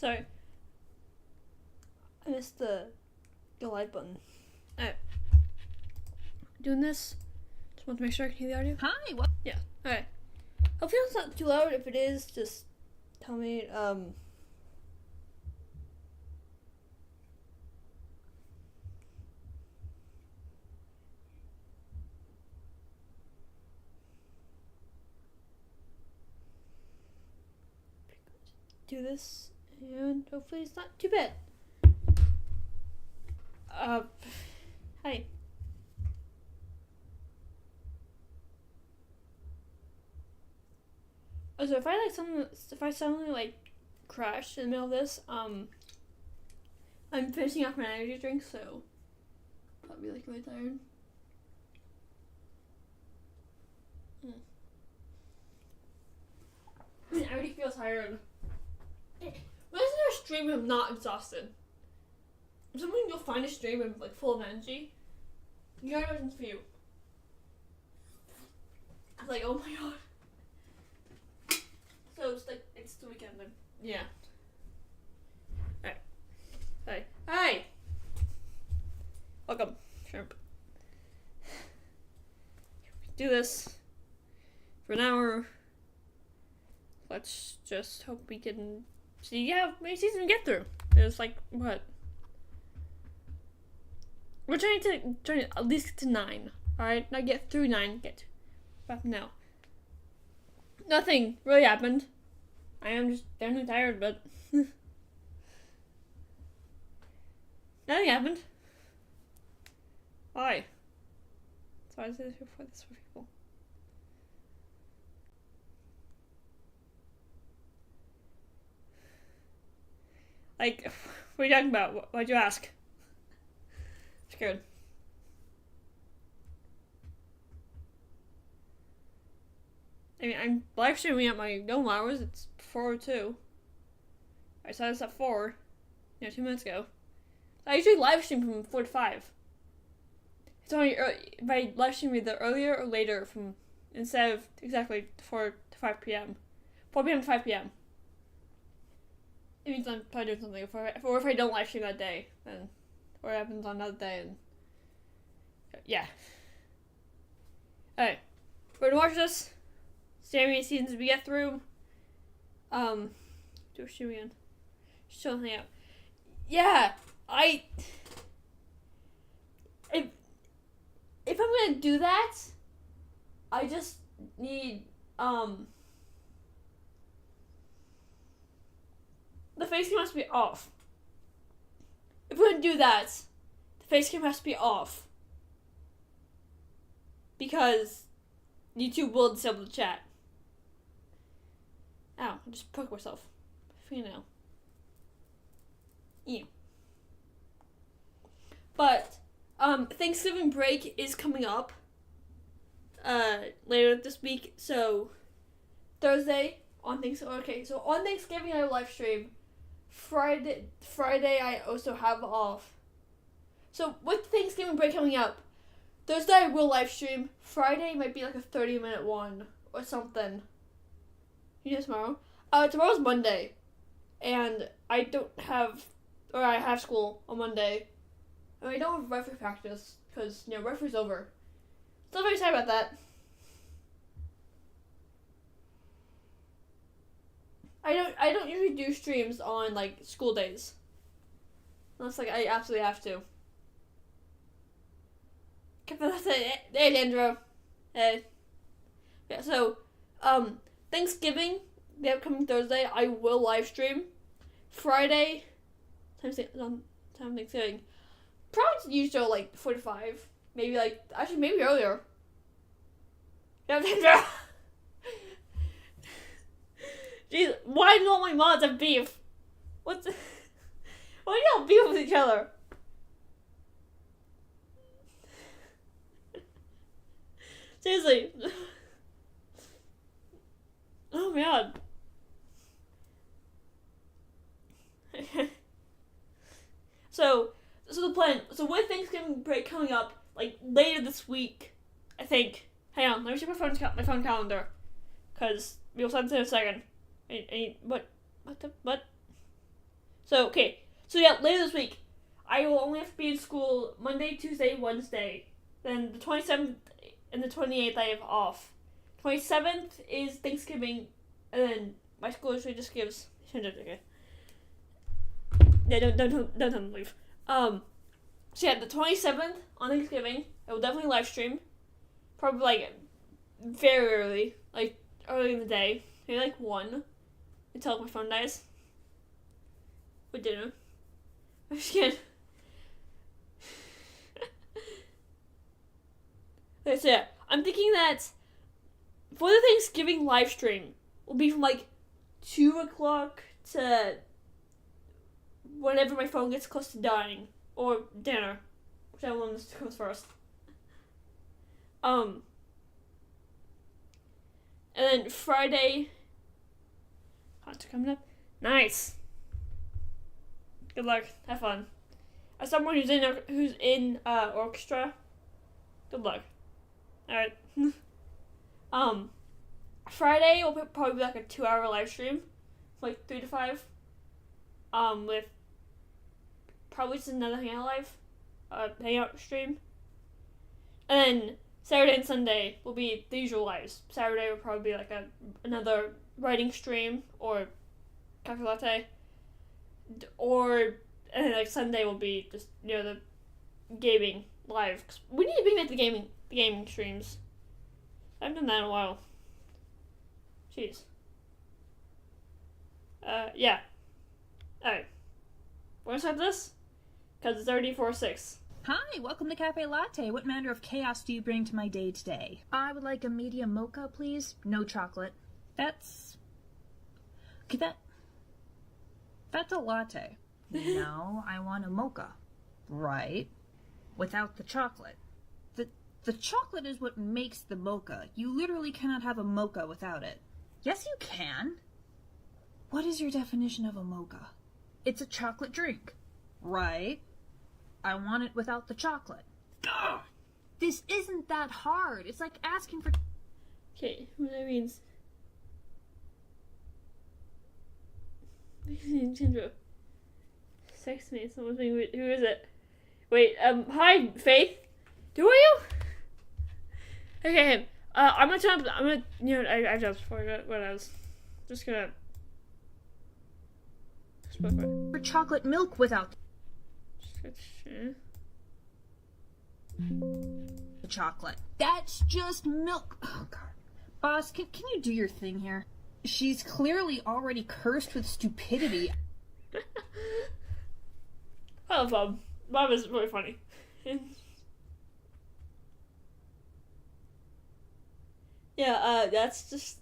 Sorry. I missed the live button. Alright. Doing this. Just want to make sure I can hear the audio. Hi, what? Yeah. Alright. Hopefully it's not too loud. If it is, just tell me. Do this, and hopefully it's not too bad. Hi. So if I suddenly like crash in the middle of this, I'm finishing off my energy drink, so probably like really tired. I mean, I already feel tired. When is there a stream and I'm not exhausted? Sometimes you'll find a stream and like full of energy. You know what for you. I'm like, oh my god. So it's like it's the weekend then. Yeah. Alright. Hi. Hi! Welcome, shrimp. Do this for an hour. Let's just hope we can see how many seasons we get through. There's like what? We're trying to at least get to 9. Alright? Not get through 9, get back now. Nothing really happened. I am just definitely tired, but nothing happened. Why? That's why I say this for people. Like, what are you talking about? Why'd you ask? Scared. I mean, I'm live streaming at my normal hours. It's 4:02. I saw this at 4. 2 minutes ago. I usually live stream from 4 to 5. It's only if I live stream either earlier or later from instead of exactly 4 to 5 p.m. 4 p.m. to 5 p.m. It means I'm probably doing something. Or if I don't live stream that day, then or it happens on another day, and yeah. Alright, we're gonna watch this. See how many seasons we get through. Do a stream again. Show something out. Yeah, if I'm gonna do that, I just need the face cam has to be off. If we're gonna do that, the face cam has to be off. Because YouTube will disable the chat. Ow, I just poked myself. Fingernail. Yeah. But, Thanksgiving break is coming up. Later this week, so Thursday on Thanksgiving. Okay, so on Thanksgiving I live stream. Friday I also have off. So with Thanksgiving break coming up, Thursday I will live stream. Friday might be like a 30-minute one or something. You know tomorrow? Tomorrow's Monday, and I have school on Monday. And I don't have referee practice because referee's over. Still very sad about that. I don't usually do streams on like school days. Unless like I absolutely have to. Hey Andrew. Hey. Yeah, so Thanksgiving, the upcoming Thursday, I will live stream. Friday, time Thanksgiving. Probably usually like 4 to 5. Maybe maybe earlier. Yeah, Andrew. Jeez, why do all my mods have beef? Why do you all beef with each other? Seriously. Oh my god. So the plan. So with Thanksgiving break coming up, like later this week, I think. Hang on, let me check my phone calendar, cause we'll send it in a second. What? So, okay. So, yeah, later this week, I will only have to be in school Monday, Tuesday, Wednesday. Then the 27th and the 28th I have off. 27th is Thanksgiving, and then my school usually just gives... Okay. Yeah, don't tell them to leave. So yeah, the 27th on Thanksgiving, I will definitely live stream. Probably, like, very early. Like, early in the day. Maybe, like, 1. Until my phone dies. With dinner. I'm just kidding. Okay, so yeah, I'm thinking that for the Thanksgiving live stream will be from like 2 o'clock to whenever my phone gets close to dying, or dinner, whichever one comes first. And then Friday. Concert coming up. Nice. Good luck. Have fun. As someone who's in orchestra, good luck. Alright. Friday will probably be like a 2-hour live stream, like 3 to 5. With probably just another hangout stream. And then Saturday and Sunday will be the usual lives. Saturday will probably be like another writing stream or CaFae Latte. And then like Sunday will be just, the gaming live. 'Cause we need to bring back the gaming streams. I haven't done that in a while. Jeez. Yeah. Alright. Wanna start this? Because it's already 4:06. Hi, welcome to CaFae Latte. What manner of chaos do you bring to my day today? I would like a medium mocha, please. No chocolate. That's a latte. No, I want a mocha. Right. Without the chocolate. The chocolate is what makes the mocha. You literally cannot have a mocha without it. Yes, you can. What is your definition of a mocha? It's a chocolate drink. Right. I want it without the chocolate. Ugh. This isn't that hard. It's like asking for... Okay, what that means... Nintendo. Sex me, someone's being weird. Who is it? Wait, hi, Faith? Who are you? Okay, I have jobs before what I was just gonna... For chocolate milk without the chocolate. That's just milk. Oh, God. Boss, can you do your thing here? She's clearly already cursed with stupidity. I love Bob. Bob is really funny. Yeah, that's just...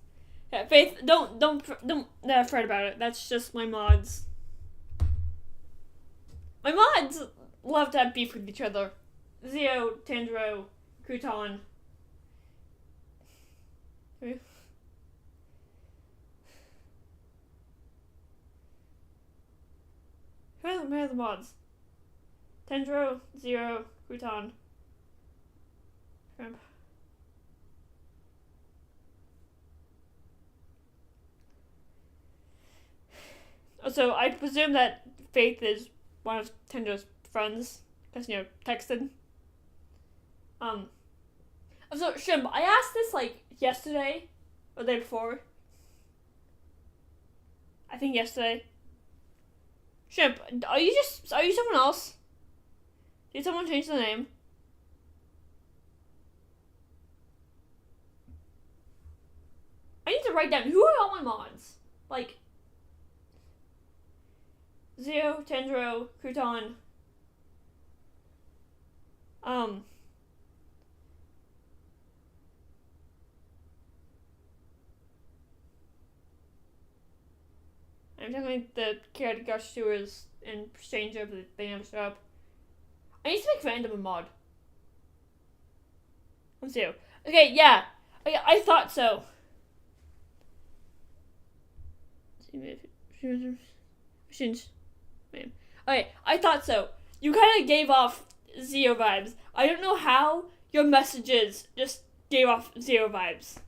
Yeah, Faith, don't fret about it. That's just my mods. My mods love to have beef with each other. Zio, Tandro, Crouton. Where are the mods? Tandro, Zero, Crouton. Crap. So I presume that Faith is one of Tandro's friends, because, texted. So, Shim, I asked this, yesterday, or the day before. I think yesterday. Shimp, are you someone else? Did someone change the name? I need to write down, who are all my mods? Zio, Tandro, Crouton. I'm talking the chaotic gush sewers and stranger, but they never show up. I need to make random a mod. Let's see. Okay, yeah. I thought so. Okay, I thought so. You kind of gave off Zio vibes. I don't know how your messages just gave off Zio vibes.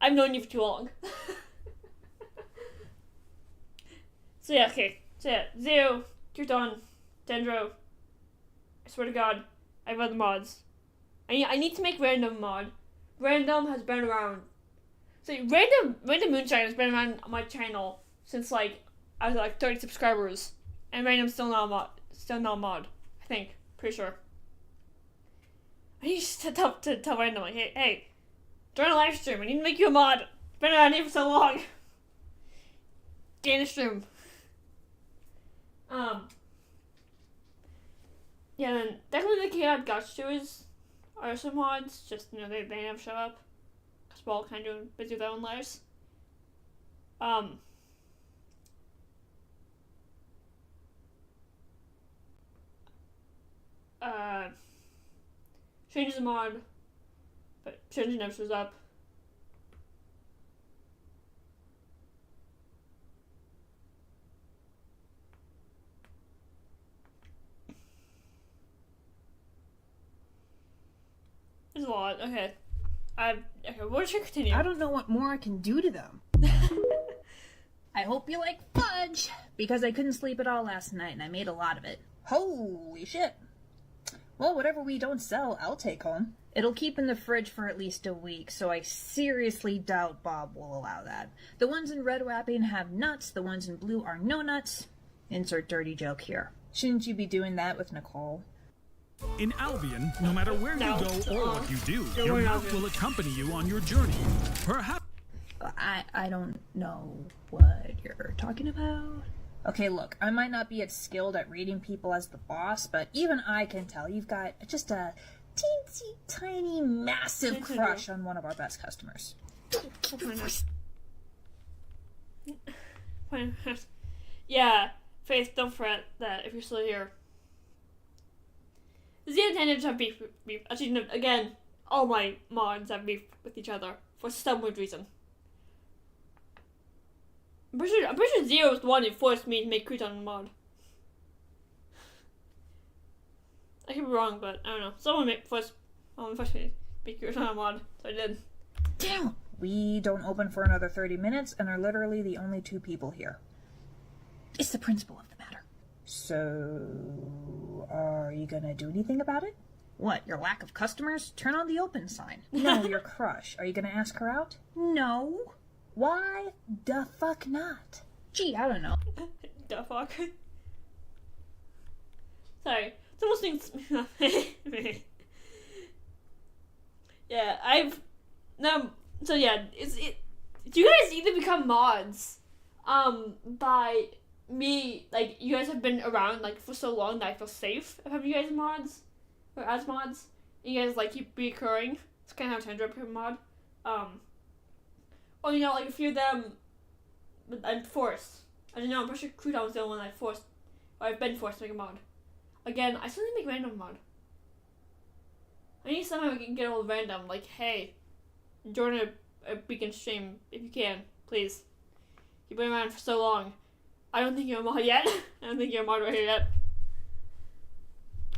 I've known you for too long. So yeah, okay. So yeah, Zeo, Kirtan, Dendro. I swear to God, I have other mods. I need to make random mod. Random has been around. So random Moonshine has been around on my channel since like I was like 30 subscribers, and random's still not a mod. I think, pretty sure. I need to tell random like, hey, join a live stream. I need to make you a mod. It's been around here for so long. Gain a stream. Yeah, then definitely the Chaotic Gotch Doers are some mods. Just they never show up because we're all kind of busy with their own lives. Strange is a mod, but Strange never shows up. There's a lot. Okay. What should I continue? I don't know what more I can do to them. I hope you like fudge, because I couldn't sleep at all last night and I made a lot of it. Holy shit. Well, whatever we don't sell, I'll take home. It'll keep in the fridge for at least a week, so I seriously doubt Bob will allow that. The ones in red wrapping have nuts, the ones in blue are no nuts. Insert dirty joke here. Shouldn't you be doing that with Nicole? In Albion, no matter where you go or what you do, your mouth will accompany you on your journey. Perhaps... I don't know what you're talking about. Okay, look, I might not be as skilled at reading people as the boss, but even I can tell you've got just a teensy tiny massive crush on one of our best customers. Yeah, Faith, don't fret that if you're still here. The Zeo and Tangents have beef. Actually, no, again, all my mods have beef with each other for some weird reason. I'm pretty sure Zeo was the one who forced me to make Crouton a mod. I could be wrong, but I don't know. Someone forced me to make Crouton a mod, so I did. Damn! We don't open for another 30 minutes and are literally the only two people here. It's the principle of the matter. So, are you gonna do anything about it? What, your lack of customers? Turn on the open sign. No, your crush. Are you gonna ask her out? No. Why the fuck not? Gee, I don't know. The fuck? Sorry. It's almost things. Yeah, so yeah, do you guys either become mods, by me, like, you guys have been around, like, for so long that I feel safe of having you guys mods, or as mods, and you guys, like, keep reoccurring. It's kind of how Tendra became a mod. Or, like, a few of them, I'm forced. I don't know, I'm pretty sure Crouton was the only one I've been forced to make a mod. Again, I still need to make random mod. I need somehow we can get all random, like, hey, join a weekend stream if you can, please. You've been around for so long. I don't think you're a mod yet. I don't think you're a mod right here yet.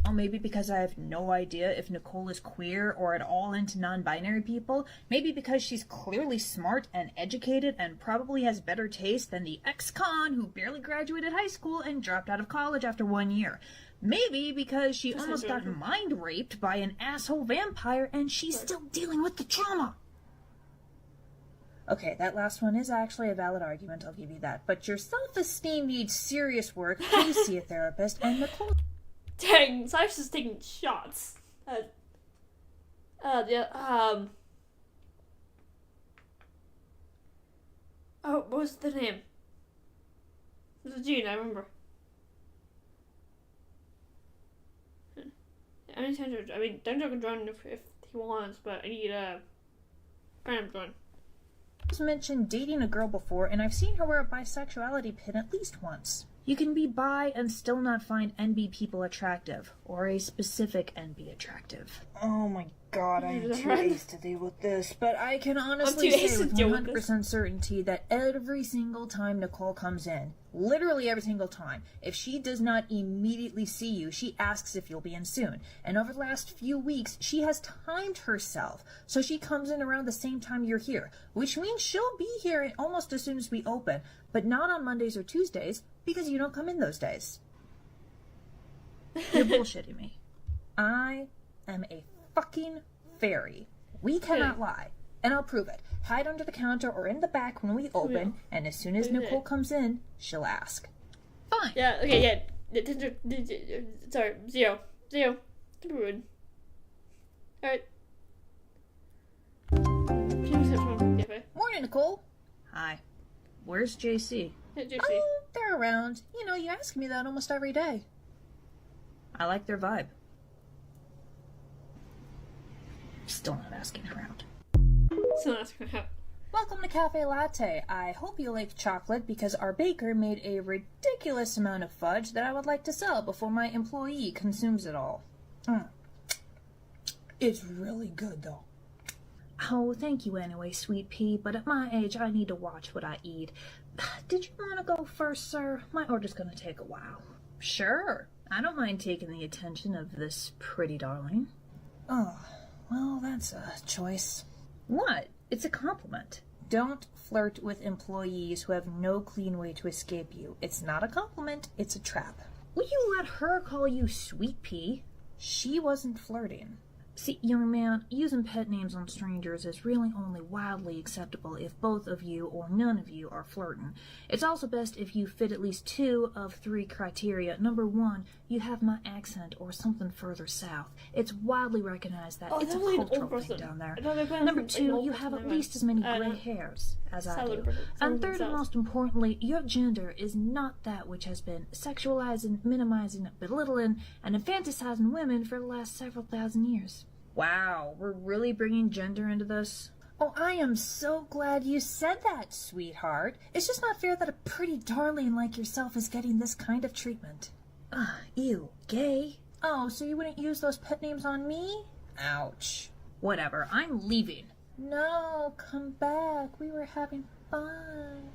Well, maybe because I have no idea if Nicole is queer or at all into non-binary people. Maybe because she's clearly smart and educated and probably has better taste than the ex-con who barely graduated high school and dropped out of college after 1 year. Maybe because she almost got mind raped by an asshole vampire and she's still dealing with the trauma. Okay, that last one is actually a valid argument, I'll give you that. But your self-esteem needs serious work. Please see a therapist. And Nicole... Dang, Cyrus is taking shots. Yeah, oh, what was the name? It was Gene, I remember. I mean, Dendro can join if he wants, but I need, Brandon to join. I've mentioned dating a girl before, and I've seen her wear a bisexuality pin at least once. You can be bi and still not find NB people attractive, or a specific NB attractive. Oh my God, I am too ace to deal with this, but I can honestly too ace say to with deal with 100% certainty that every single time Nicole comes in, literally every single time, if she does not immediately see you, she asks if you'll be in soon. And over the last few weeks, she has timed herself, so she comes in around the same time you're here, which means she'll be here almost as soon as we open, but not on Mondays or Tuesdays, because you don't come in those days. You're bullshitting me. I am a fucking fairy. We cannot lie. And I'll prove it. Hide under the counter or in the back when we open, and as soon as Nicole comes in, she'll ask. Fine. Yeah, okay, yeah. Sorry, zero. Don't be rude. Alright. Morning, Nicole. Hi. Where's JC? JC. Oh, they're around. You know, you ask me that almost every day. I like their vibe. Still not asking around. Still asking around. Welcome to CaFae Latte. I hope you like chocolate because our baker made a ridiculous amount of fudge that I would like to sell before my employee consumes it all. It's really good, though. Oh, thank you anyway, Sweet Pea, but at my age, I need to watch what I eat. Did you want to go first, sir? My order's going to take a while. Sure. I don't mind taking the attention of this pretty darling. Oh, well, that's a choice. What? It's a compliment. Don't flirt with employees who have no clean way to escape you. It's not a compliment, it's a trap. Will you let her call you Sweet Pea? She wasn't flirting. See, young man, using pet names on strangers is really only wildly acceptable if both of you or none of you are flirting. It's also best if you fit at least 2 of 3 criteria. Number 1, you have my accent or something further south. It's widely recognized that it's a cultural thing down there. Number 2, you have at least as many gray hairs as I do. And third and most importantly, your gender is not that which has been sexualizing, minimizing, belittling, and infanticizing women for the last several thousand years. Wow, we're really bringing gender into this? Oh, I am so glad you said that, sweetheart. It's just not fair that a pretty darling like yourself is getting this kind of treatment. Ew, gay? Oh, so you wouldn't use those pet names on me? Ouch. Whatever, I'm leaving. No, come back. We were having fun.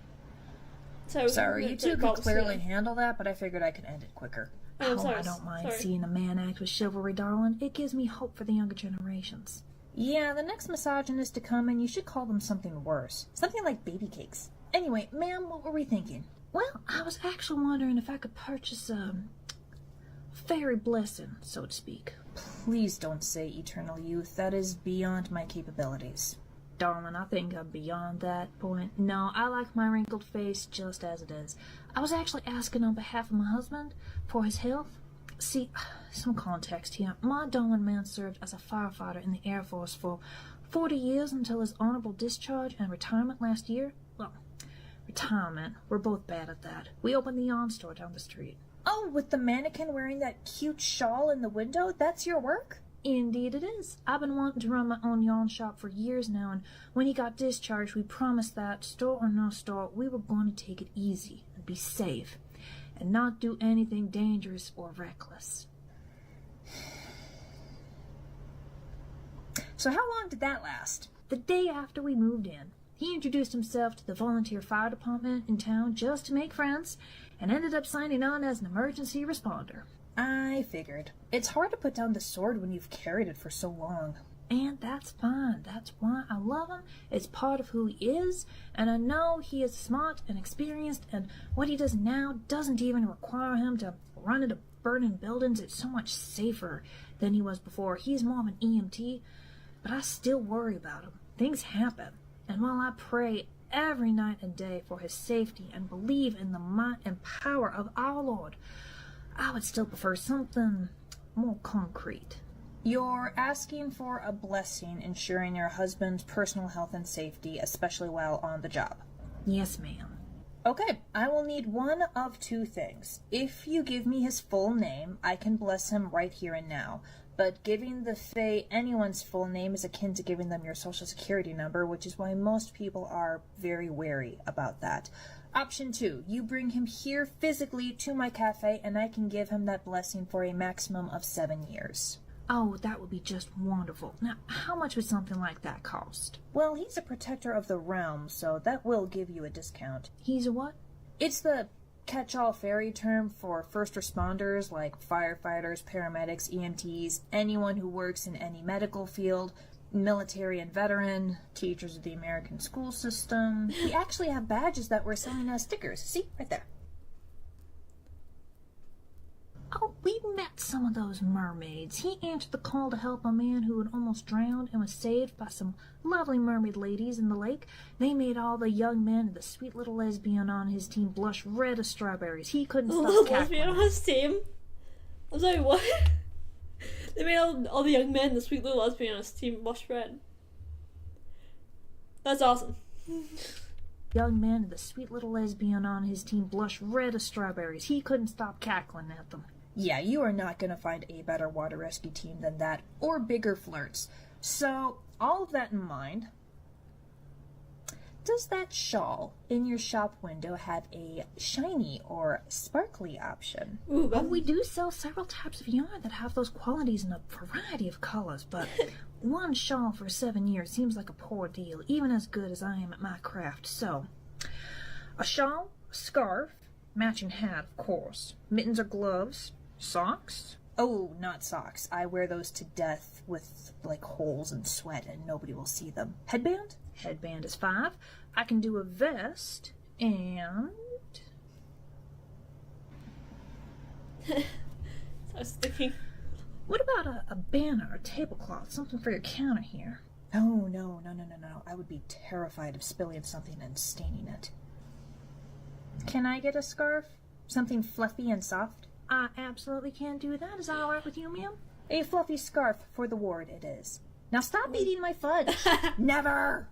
Sorry, you two could clearly handle that, but I figured I could end it quicker. I don't mind seeing a man act with chivalry, darling. It gives me hope for the younger generations. Yeah, the next misogynist to come in, you should call them something worse. Something like baby cakes. Anyway, ma'am, what were we thinking? Well, I was actually wondering if I could purchase a fairy blessing, so to speak. Please don't say eternal youth. That is beyond my capabilities. Darling, I think I'm beyond that point. No, I like my wrinkled face just as it is. I was actually asking on behalf of my husband for his health. See, some context here. My darling man served as a firefighter in the Air Force for 40 years until his honorable discharge and retirement last year. Well, retirement. We're both bad at that. We opened the yarn store down the street. Oh, with the mannequin wearing that cute shawl in the window? That's your work? Indeed it is. I've been wanting to run my own yarn shop for years now, and when he got discharged, we promised that, store or no store, we were going to take it easy and be safe, and not do anything dangerous or reckless. So how long did that last? The day after we moved in. He introduced himself to the volunteer fire department in town just to make friends, and ended up signing on as an emergency responder. I figured. It's hard to put down the sword when you've carried it for so long. And that's fine. That's why I love him. It's part of who he is, and I know he is smart and experienced, and what he does now doesn't even require him to run into burning buildings. It's so much safer than he was before. He's more of an EMT, but I still worry about him. Things happen, and while I pray every night and day for his safety and believe in the might and power of our Lord, I would still prefer something more concrete. You're asking for a blessing ensuring your husband's personal health and safety, especially while on the job. Yes, ma'am. Okay, I will need one of 2 things. If you give me his full name, I can bless him right here and now. But giving the Fae anyone's full name is akin to giving them your social security number, which is why most people are very wary about that. Option 2, you bring him here physically to my cafe, and I can give him that blessing for a maximum of 7 years. Oh, that would be just wonderful. Now, how much would something like that cost? Well, he's a protector of the realm, so that will give you a discount. He's a what? It's the catch-all fairy term for first responders like firefighters, paramedics, EMTs, anyone who works in any medical field, military and veteran, teachers of the American school system. We actually have badges that we're selling as stickers. See? Right there. Oh, we met some of those mermaids. He answered the call to help a man who had almost drowned and was saved by some lovely mermaid ladies in the lake. They made all the young men and the sweet little lesbian on his team blush red as strawberries. He couldn't stop cackling. Lesbian on his team? I'm sorry, what? They made all the young men and the sweet little lesbian on his team blush red. That's awesome. Young man and the sweet little lesbian on his team blush red as strawberries. He couldn't stop cackling at them. Yeah, you are not going to find a better water rescue team than that, or bigger flirts. So, all of that in mind, does that shawl in your shop window have a shiny or sparkly option? Ooh, Oh, we do sell several types of yarn that have those qualities in a variety of colors, but one shawl for 7 years seems like a poor deal, even as good as I am at my craft. So, a shawl, a scarf, matching hat, of course, mittens or gloves, socks. Oh, not socks. I wear those to death with, like, holes and sweat and nobody will see them. Headband? Headband is 5. I can do a vest, and... I was thinking. What about a banner, a tablecloth, something for your counter here? Oh, no. I would be terrified of spilling something and staining it. Can I get a scarf? Something fluffy and soft? I absolutely can't do that. Is that all right with you, ma'am? A fluffy scarf for the ward it is. Now stop eating my fudge! Never!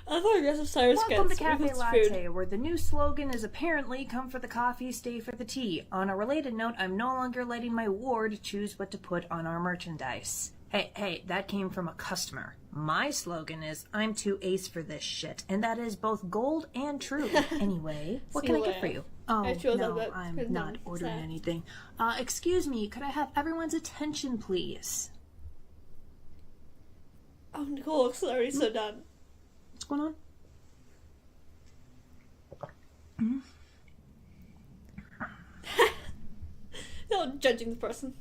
I thought aggressive Cyrus Welcome to gets CaFae food. Latte, where the new slogan is apparently come for the coffee, stay for the tea. On a related note, I'm no longer letting my ward choose what to put on our merchandise. Hey, that came from a customer. My slogan is, I'm too ace for this shit, and that is both gold and true. Anyway, what can I get for you? Oh, I chose no, that I'm because not no, ordering sad. anything. Excuse me, could I have everyone's attention, please? Oh, Nicole looks already so done. What's going on? No, judging the person.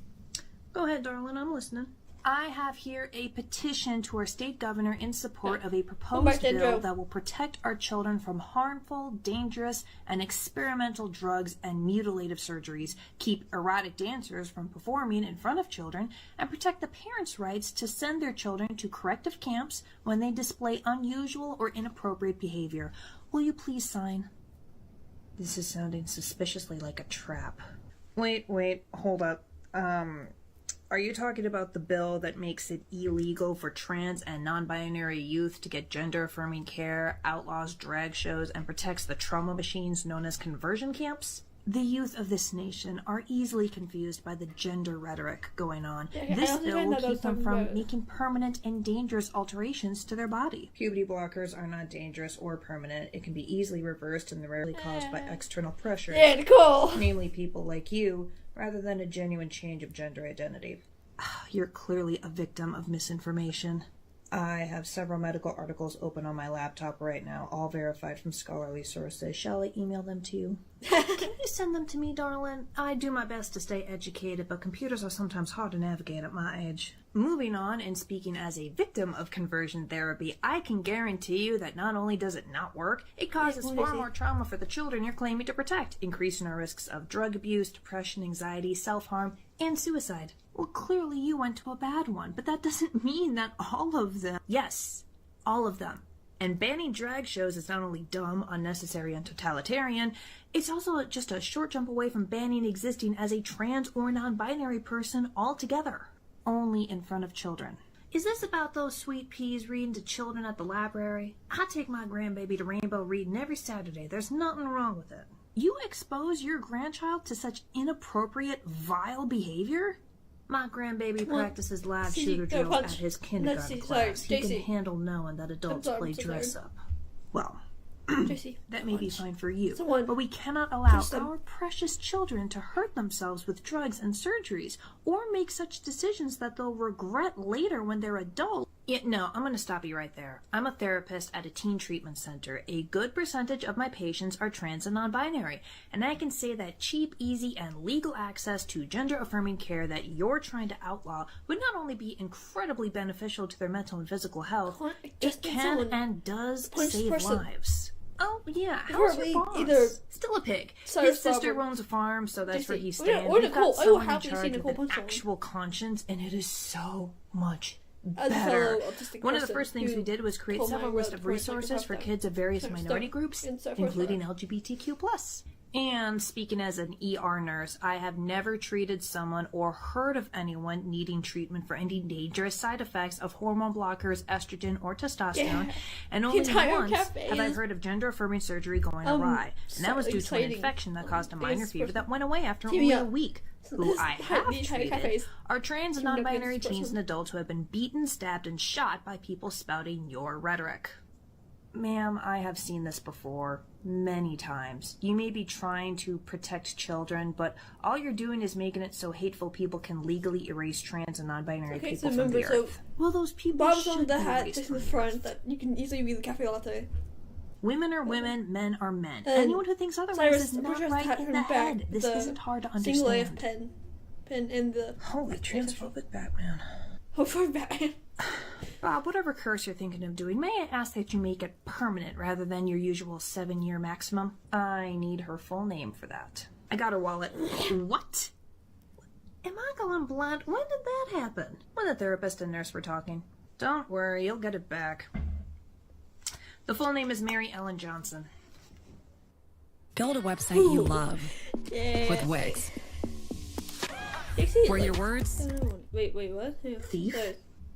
Go ahead, darling, I'm listening. I have here a petition to our state governor in support of a proposed bill that will protect our children from harmful, dangerous, and experimental drugs and mutilative surgeries, keep erotic dancers from performing in front of children, and protect the parents' rights to send their children to corrective camps when they display unusual or inappropriate behavior. Will you please sign? This is sounding suspiciously like a trap. Wait, hold up. Are you talking about the bill that makes it illegal for trans and non-binary youth to get gender-affirming care, outlaws drag shows, and protects the trauma machines known as conversion camps? The youth of this nation are easily confused by the gender rhetoric going on. Yeah, This bill will keep them from about... making permanent and dangerous alterations to their body. Puberty blockers are not dangerous or permanent. It can be easily reversed and rarely caused by external pressure. Yeah, Nicole! Namely people like you, rather than a genuine change of gender identity. You're clearly a victim of misinformation. I have several medical articles open on my laptop right now, all verified from scholarly sources. Shall I email them to you? Can you send them to me, darling? I do my best to stay educated, but computers are sometimes hard to navigate at my age. Moving on, and speaking as a victim of conversion therapy, I can guarantee you that not only does it not work, it causes far more trauma for the children you're claiming to protect, increasing our risks of drug abuse, depression, anxiety, self-harm, and suicide. Well, clearly you went to a bad one, but that doesn't mean that all of them... Yes, all of them. And banning drag shows is not only dumb, unnecessary, and totalitarian, it's also just a short jump away from banning existing as a trans or non-binary person altogether. Only in front of children. Is this about those sweet peas reading to children at the library? I take my grandbaby to Rainbow reading every Saturday. There's nothing wrong with it. You expose your grandchild to such inappropriate, vile behavior? My grandbaby practices live shooter drills at his kindergarten class. He can handle knowing that adults play dress up. Well, Jesse, That may be fine for you, Someone but we cannot allow touch them. our precious children to hurt themselves with drugs and surgeries, or make such decisions that they'll regret later when they're adults. Yeah, no, I'm going to stop you right there. I'm a therapist at a teen treatment center. A good percentage of my patients are trans and non-binary, and I can say that cheap, easy, and legal access to gender-affirming care that you're trying to outlaw would not only be incredibly beneficial to their mental and physical health, it can and does save lives. Oh, yeah, how's your boss? Still a pig. His sister owns a farm, so that's where he's staying. We've got someone in charge with an actual conscience, and it is so much better. One of the first things we did was create several lists of resources for kids of various minority groups, including LGBTQ+. And speaking as an ER nurse, I have never treated someone or heard of anyone needing treatment for any dangerous side effects of hormone blockers, estrogen, or testosterone. And only once have I heard of gender-affirming surgery going awry. And that was due to an infection that caused a minor fever that went away after only a week. Who I have treated are trans and non-binary teens and adults who have been beaten, stabbed, and shot by people spouting your rhetoric. Ma'am, I have seen this before, many times. You may be trying to protect children, but all you're doing is making it so hateful people can legally erase trans and non-binary people from the earth. Well, those people Bob's on the hat just in the front that you can easily read the CaFae Latte. Women are women, men are men. Anyone who thinks otherwise is not right in the head. This isn't hard to understand. Single AF pen in the... Holy transphobic Batman. Oh, for Batman. Bob, whatever curse you're thinking of doing, may I ask that you make it permanent rather than your usual 7-year maximum? I need her full name for that. I got her wallet. What? Am I going blind? When did that happen? When the therapist and nurse were talking. Don't worry, you'll get it back. The full name is Mary Ellen Johnson. Build a website you love with Wix. Where your words... Wait, what? Thief?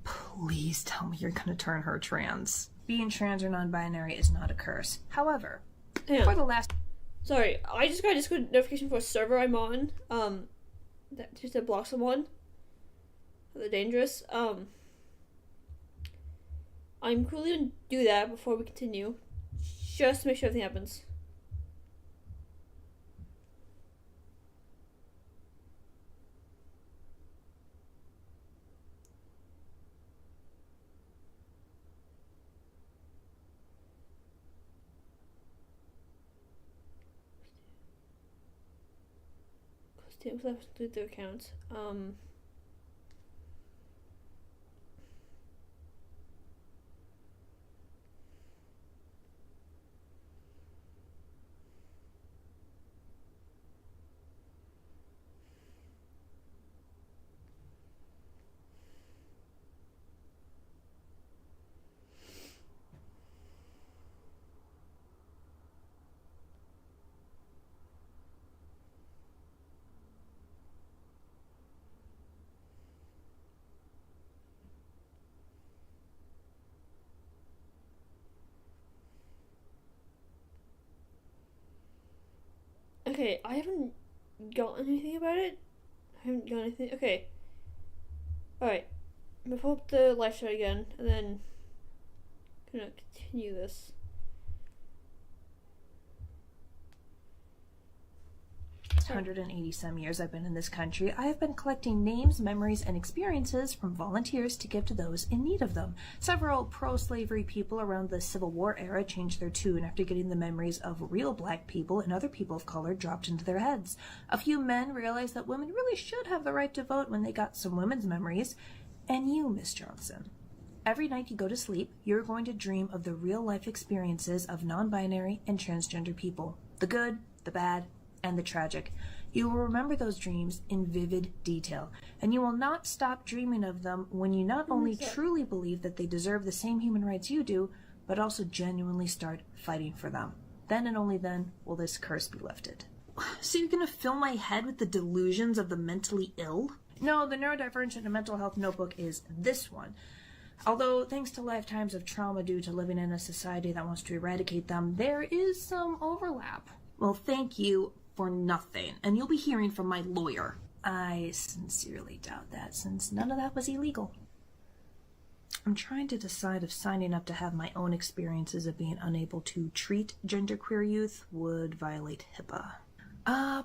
Please tell me you're going to turn her trans. Being trans or non-binary is not a curse. However, for the last... Sorry, I just got a Discord notification for a server I'm on. That just to block someone. They're dangerous. I'm quickly gonna do that before we continue. Just to make sure everything happens. Because I have to delete their accounts. Okay, I haven't got anything about it. Okay. Alright. I'm gonna pull up the live chat again, and then I'm gonna continue this. 180 some years I've been in this country, I have been collecting names, memories, and experiences from volunteers to give to those in need of them. Several pro-slavery people around the Civil War era changed their tune after getting the memories of real black people and other people of color dropped into their heads. A few men realized that women really should have the right to vote when they got some women's memories. And you, Miss Johnson. Every night you go to sleep, you're going to dream of the real-life experiences of non-binary and transgender people. The good, the bad, and the tragic. You will remember those dreams in vivid detail, and you will not stop dreaming of them when you not only truly believe that they deserve the same human rights you do, but also genuinely start fighting for them. Then and only then will this curse be lifted. So you're gonna fill my head with the delusions of the mentally ill? No, the neurodivergent and mental health notebook is this one. Although, thanks to lifetimes of trauma due to living in a society that wants to eradicate them, there is some overlap. Well, thank you for nothing, and you'll be hearing from my lawyer. I sincerely doubt that, since none of that was illegal. I'm trying to decide if signing up to have my own experiences of being unable to treat genderqueer youth would violate HIPAA.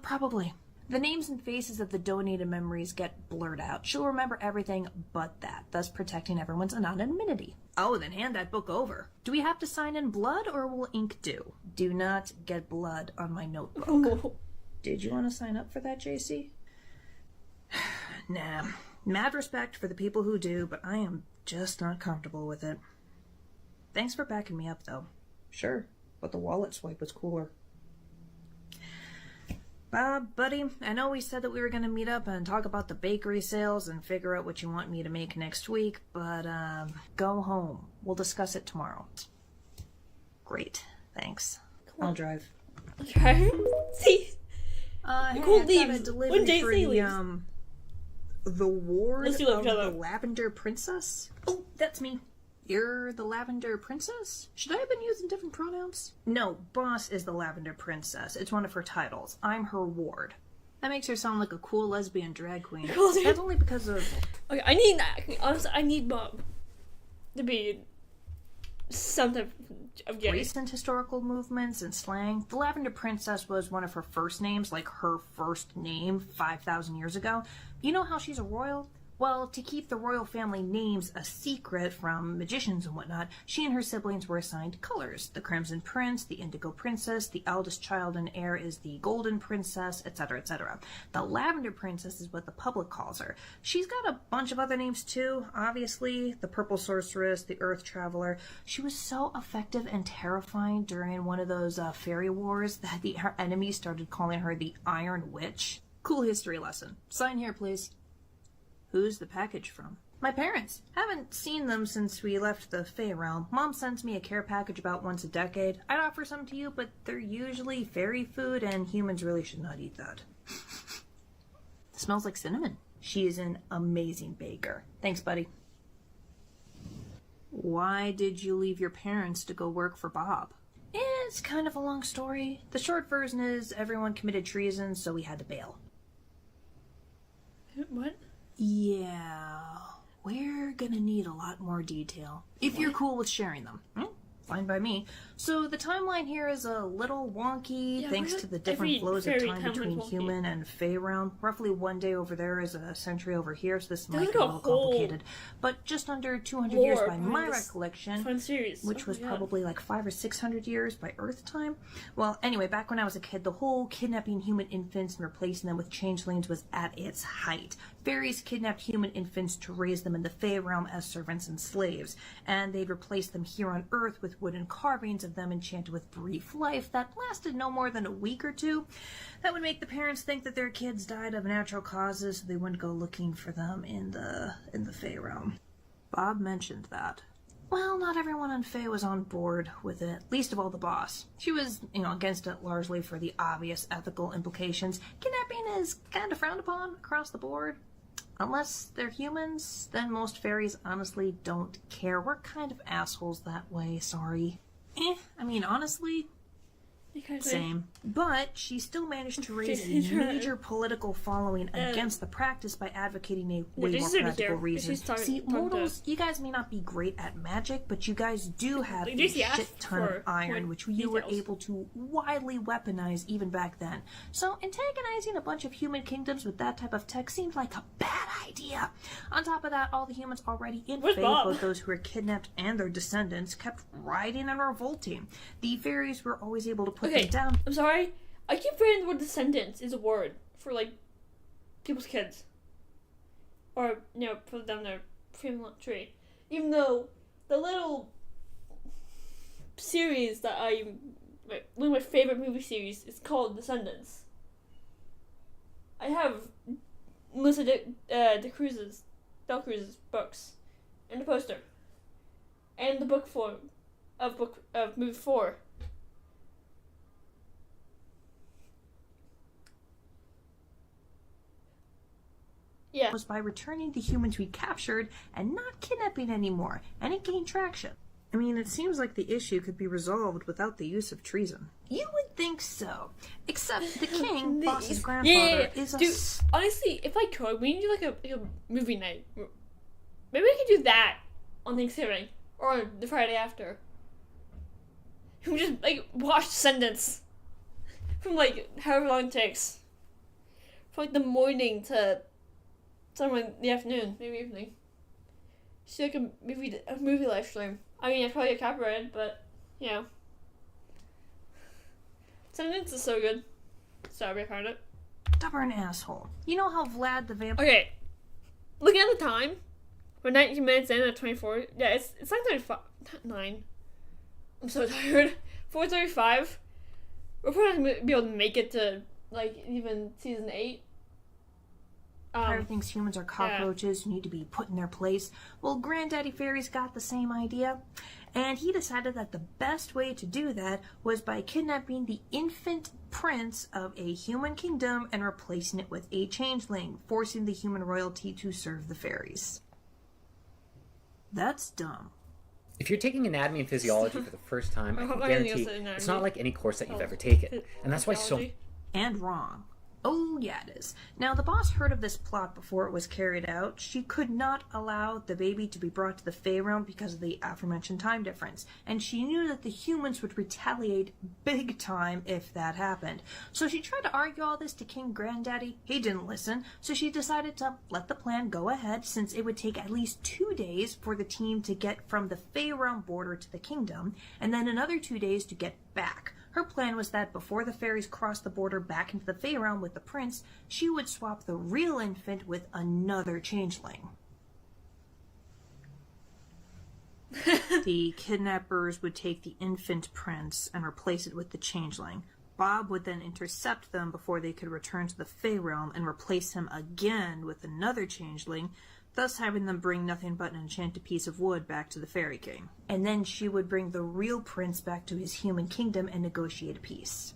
Probably. The names and faces of the donated memories get blurred out. She'll remember everything but that, thus protecting everyone's anonymity. Oh, then hand that book over. Do we have to sign in blood, or will ink do? Do not get blood on my notebook. Ooh. Did you want to sign up for that, JC? Nah. Mad respect for the people who do, but I am just not comfortable with it. Thanks for backing me up, though. Sure, but the wallet swipe was cooler. Buddy, I know we said that we were going to meet up and talk about the bakery sales and figure out what you want me to make next week, but, go home. We'll discuss it tomorrow. Great. Thanks. I'll drive. Okay. See? Nicole I've got a leaves. delivery When JC for leaves. The ward Let's do of each other. the Lavender Princess? Oh, that's me. You're the Lavender Princess? Should I have been using different pronouns? No, Boss is the Lavender Princess. It's one of her titles. I'm her ward. That makes her sound like a cool lesbian drag queen. That's only because of... Okay, I need that. Honestly, I need Bob to be some type of gay. recent historical movements and slang. The Lavender Princess was one of her first names, like her first name 5,000 years ago. You know how she's a royal? Well, to keep the royal family names a secret from magicians and whatnot, she and her siblings were assigned colors. The Crimson Prince, the Indigo Princess, the eldest child and heir is the Golden Princess, etc., etc. The Lavender Princess is what the public calls her. She's got a bunch of other names too, obviously. The Purple Sorceress, the Earth Traveler. She was so effective and terrifying during one of those fairy wars that her enemies started calling her the Iron Witch. Cool history lesson. Sign here, please. Who's the package from? My parents. Haven't seen them since we left the Fae realm. Mom sends me a care package about once a decade. I'd offer some to you, but they're usually fairy food, and humans really should not eat that. Smells like cinnamon. She is an amazing baker. Thanks, buddy. Why did you leave your parents to go work for Bob? It's kind of a long story. The short version is everyone committed treason, so we had to bail. What? Yeah, we're gonna need a lot more detail. If you're cool with sharing them. Fine by me. So the timeline here is a little wonky, Yeah, thanks why to the not different every flows of fairy time timeline's between wonky? human and Fae realm. Roughly one day over there is a century over here, so this might There's get a like a little whole complicated. But just under 200 years lore by behind my this recollection, fun series. which Oh was my God. probably like 500 or 600 years by Earth time. Well, anyway, back when I was a kid, the whole kidnapping human infants and replacing them with changelings was at its height. Fairies kidnapped human infants to raise them in the Fae realm as servants and slaves, and they'd replace them here on Earth with wooden carvings of them enchanted with brief life that lasted no more than a week or two. That would make the parents think that their kids died of natural causes, so they wouldn't go looking for them in the Fae realm. Bob mentioned that. Well, not everyone on Fae was on board with it, least of all the boss. She was, against it largely for the obvious ethical implications. Kidnapping is kind of frowned upon across the board. Unless they're humans, then most fairies honestly don't care. We're kind of assholes that way, sorry. Honestly, same. But she still managed to raise a major political following against the practice by advocating a way more practical reason. See, mortals, you guys may not be great at magic, but you guys do have a shit ton of iron, which you were able to widely weaponize even back then. So antagonizing a bunch of human kingdoms with that type of tech seemed like a bad idea. On top of that, all the humans already in Fae, both those who were kidnapped and their descendants, kept rioting and revolting. The fairies were always able to put them down. I'm sorry. I keep forgetting the word descendants is a word for, people's kids. Or, put them their family tree. Even though the little series that one of my favorite movie series is called Descendants. I have Melissa Del Cruz's books and the poster. And the book form of movie 4. Yeah. Was by returning the humans we captured and not kidnapping anymore, and it gained traction. It seems like the issue could be resolved without the use of treason. You would think so. Except the king, Boss's grandfather, is a... Dude, honestly, if I could, we need to do like a movie night. Maybe we could do that on Thanksgiving or the Friday after. Who just like watch Descendants from like however long it takes, from like the morning to somewhere in the afternoon, maybe evening. It's like a movie live stream. I mean, I probably get copyrighted, but you know, Descendants is so good. Sorry, I found it. Stubborn asshole. You know how Vlad the vampire... Okay, looking at the time, we're 19 minutes in at 24. Yeah, it's 9:35. Not 9. I'm so tired. 4:35. We're probably not gonna be able to make it to like even season 8. Vampire thinks humans are cockroaches who need to be put in their place. Well, Granddaddy Fairy's got the same idea, and he decided that the best way to do that was by kidnapping the infant prince of a human kingdom and replacing it with a changeling, forcing the human royalty to serve the fairies. That's dumb. If you're taking anatomy and physiology for the first time, I can guarantee it's not like any course that you've ever taken. And that's why so... And wrong. Oh, yeah, it is. Now, the boss heard of this plot before it was carried out. She could not allow the baby to be brought to the Fae realm because of the aforementioned time difference, and she knew that the humans would retaliate big time if that happened. So she tried to argue all this to King Granddaddy. He didn't listen, so she decided to let the plan go ahead, since it would take at least 2 days for the team to get from the Fae realm border to the kingdom, and then another 2 days to get back. Her plan was that before the fairies crossed the border back into the Fae realm with the prince, she would swap the real infant with another changeling. The kidnappers would take the infant prince and replace it with the changeling. Bob would then intercept them before they could return to the Fae realm and replace him again with another changeling, thus having them bring nothing but an enchanted piece of wood back to the Fairy King. And then she would bring the real prince back to his human kingdom and negotiate a peace.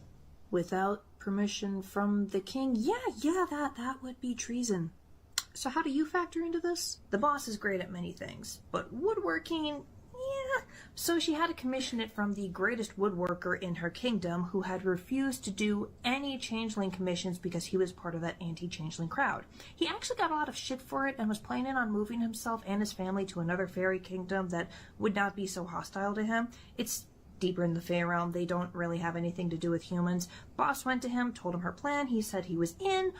Without permission from the king? Yeah, that would be treason. So how do you factor into this? The boss is great at many things, but woodworking... yeah. So she had to commission it from the greatest woodworker in her kingdom, who had refused to do any changeling commissions because he was part of that anti-changeling crowd. He actually got a lot of shit for it and was planning on moving himself and his family to another fairy kingdom that would not be so hostile to him. It's deeper in the Fae realm. They don't really have anything to do with humans. Boss went to him, told him her plan. He said he was in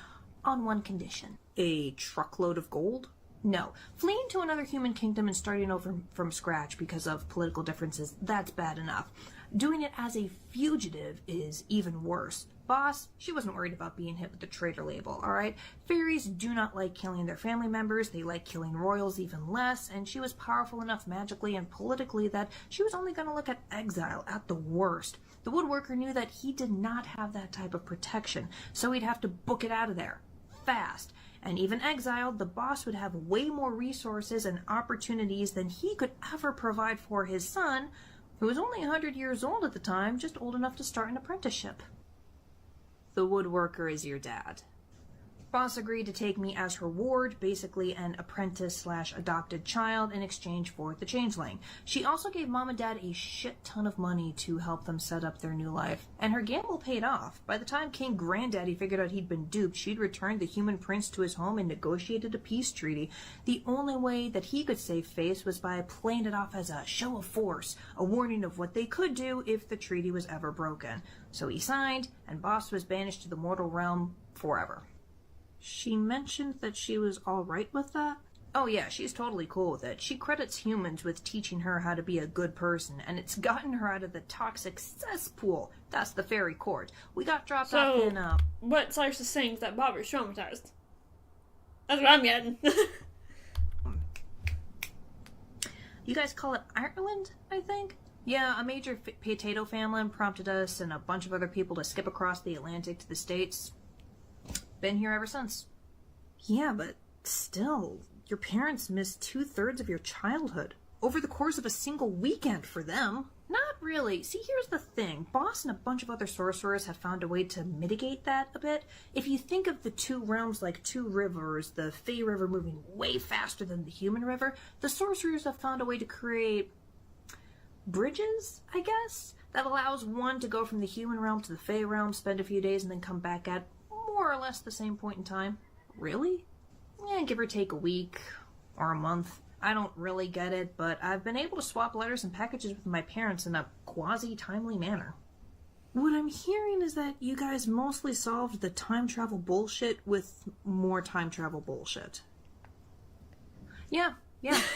on one condition. A truckload of gold? No. Fleeing to another human kingdom and starting over from scratch because of political differences, that's bad enough. Doing it as a fugitive is even worse. Boss, she wasn't worried about being hit with the traitor label, alright? Fairies do not like killing their family members, they like killing royals even less, and she was powerful enough magically and politically that she was only going to look at exile at the worst. The woodworker knew that he did not have that type of protection, so he'd have to book it out of there. Fast. And even exiled, the boss would have way more resources and opportunities than he could ever provide for his son, who was only 100 years old at the time, just old enough to start an apprenticeship. The woodworker is your dad. Boss agreed to take me as her ward, basically an apprentice/adopted child, in exchange for the changeling. She also gave mom and dad a shit ton of money to help them set up their new life, and her gamble paid off. By the time King Granddaddy figured out he'd been duped, she'd returned the human prince to his home and negotiated a peace treaty. The only way that he could save face was by playing it off as a show of force, a warning of what they could do if the treaty was ever broken. So he signed, and Boss was banished to the mortal realm forever. She mentioned that she was alright with that? Oh yeah, she's totally cool with it. She credits humans with teaching her how to be a good person, and it's gotten her out of the toxic cesspool. That's the fairy court. We got dropped off in, what Cyrus is saying is that Bob is traumatized. That's what I'm getting. You guys call it Ireland, I think? Yeah, a major potato famine prompted us and a bunch of other people to skip across the Atlantic to the States. Been here ever since. Yeah, but still, your parents missed 2/3 of your childhood over the course of a single weekend for them. Not really. See, here's the thing. Boss and a bunch of other sorcerers have found a way to mitigate that a bit. If you think of the two realms like two rivers, the Fae River moving way faster than the human river, the sorcerers have found a way to create bridges, I guess, that allows one to go from the human realm to the Fae realm, spend a few days, and then come back at more or less the same point in time. Really? Yeah, give or take a week or a month. I don't really get it, but I've been able to swap letters and packages with my parents in a quasi-timely manner. What I'm hearing is that you guys mostly solved the time travel bullshit with more time travel bullshit. Yeah,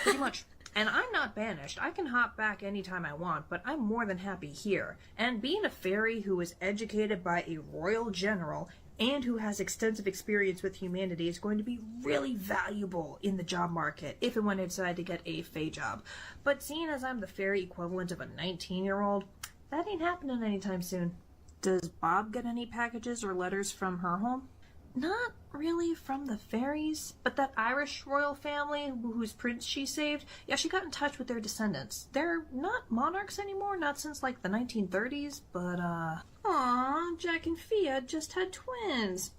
pretty much. And I'm not banished. I can hop back anytime I want, but I'm more than happy here. And being a fairy who was educated by a royal general and who has extensive experience with humanity is going to be really valuable in the job market if and when I decide to get a fae job. But seeing as I'm the fairy equivalent of a 19-year-old, that ain't happening anytime soon. Does Bob get any packages or letters from her home? Not really from the fairies, but that Irish royal family whose prince she saved, yeah, she got in touch with their descendants. They're not monarchs anymore, not since like the 1930s, but aw, Jack and Fia just had twins.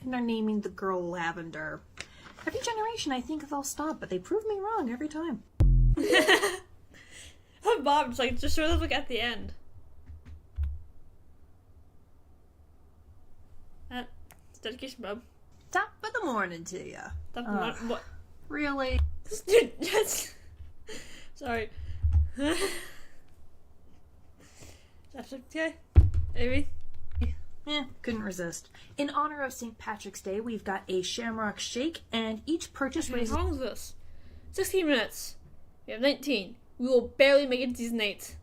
And they're naming the girl Lavender. Every generation I think they'll stop, but they prove me wrong every time. Bob just sort of look at the end. Dedication, Bob. Top of the morning to ya. What? Really? Dude, that's... Sorry. That's okay. Maybe. Couldn't resist. In honor of St. Patrick's Day, we've got a shamrock shake, and each purchase raises... How long is this? 16 minutes. We have 19. We will barely make it season 8.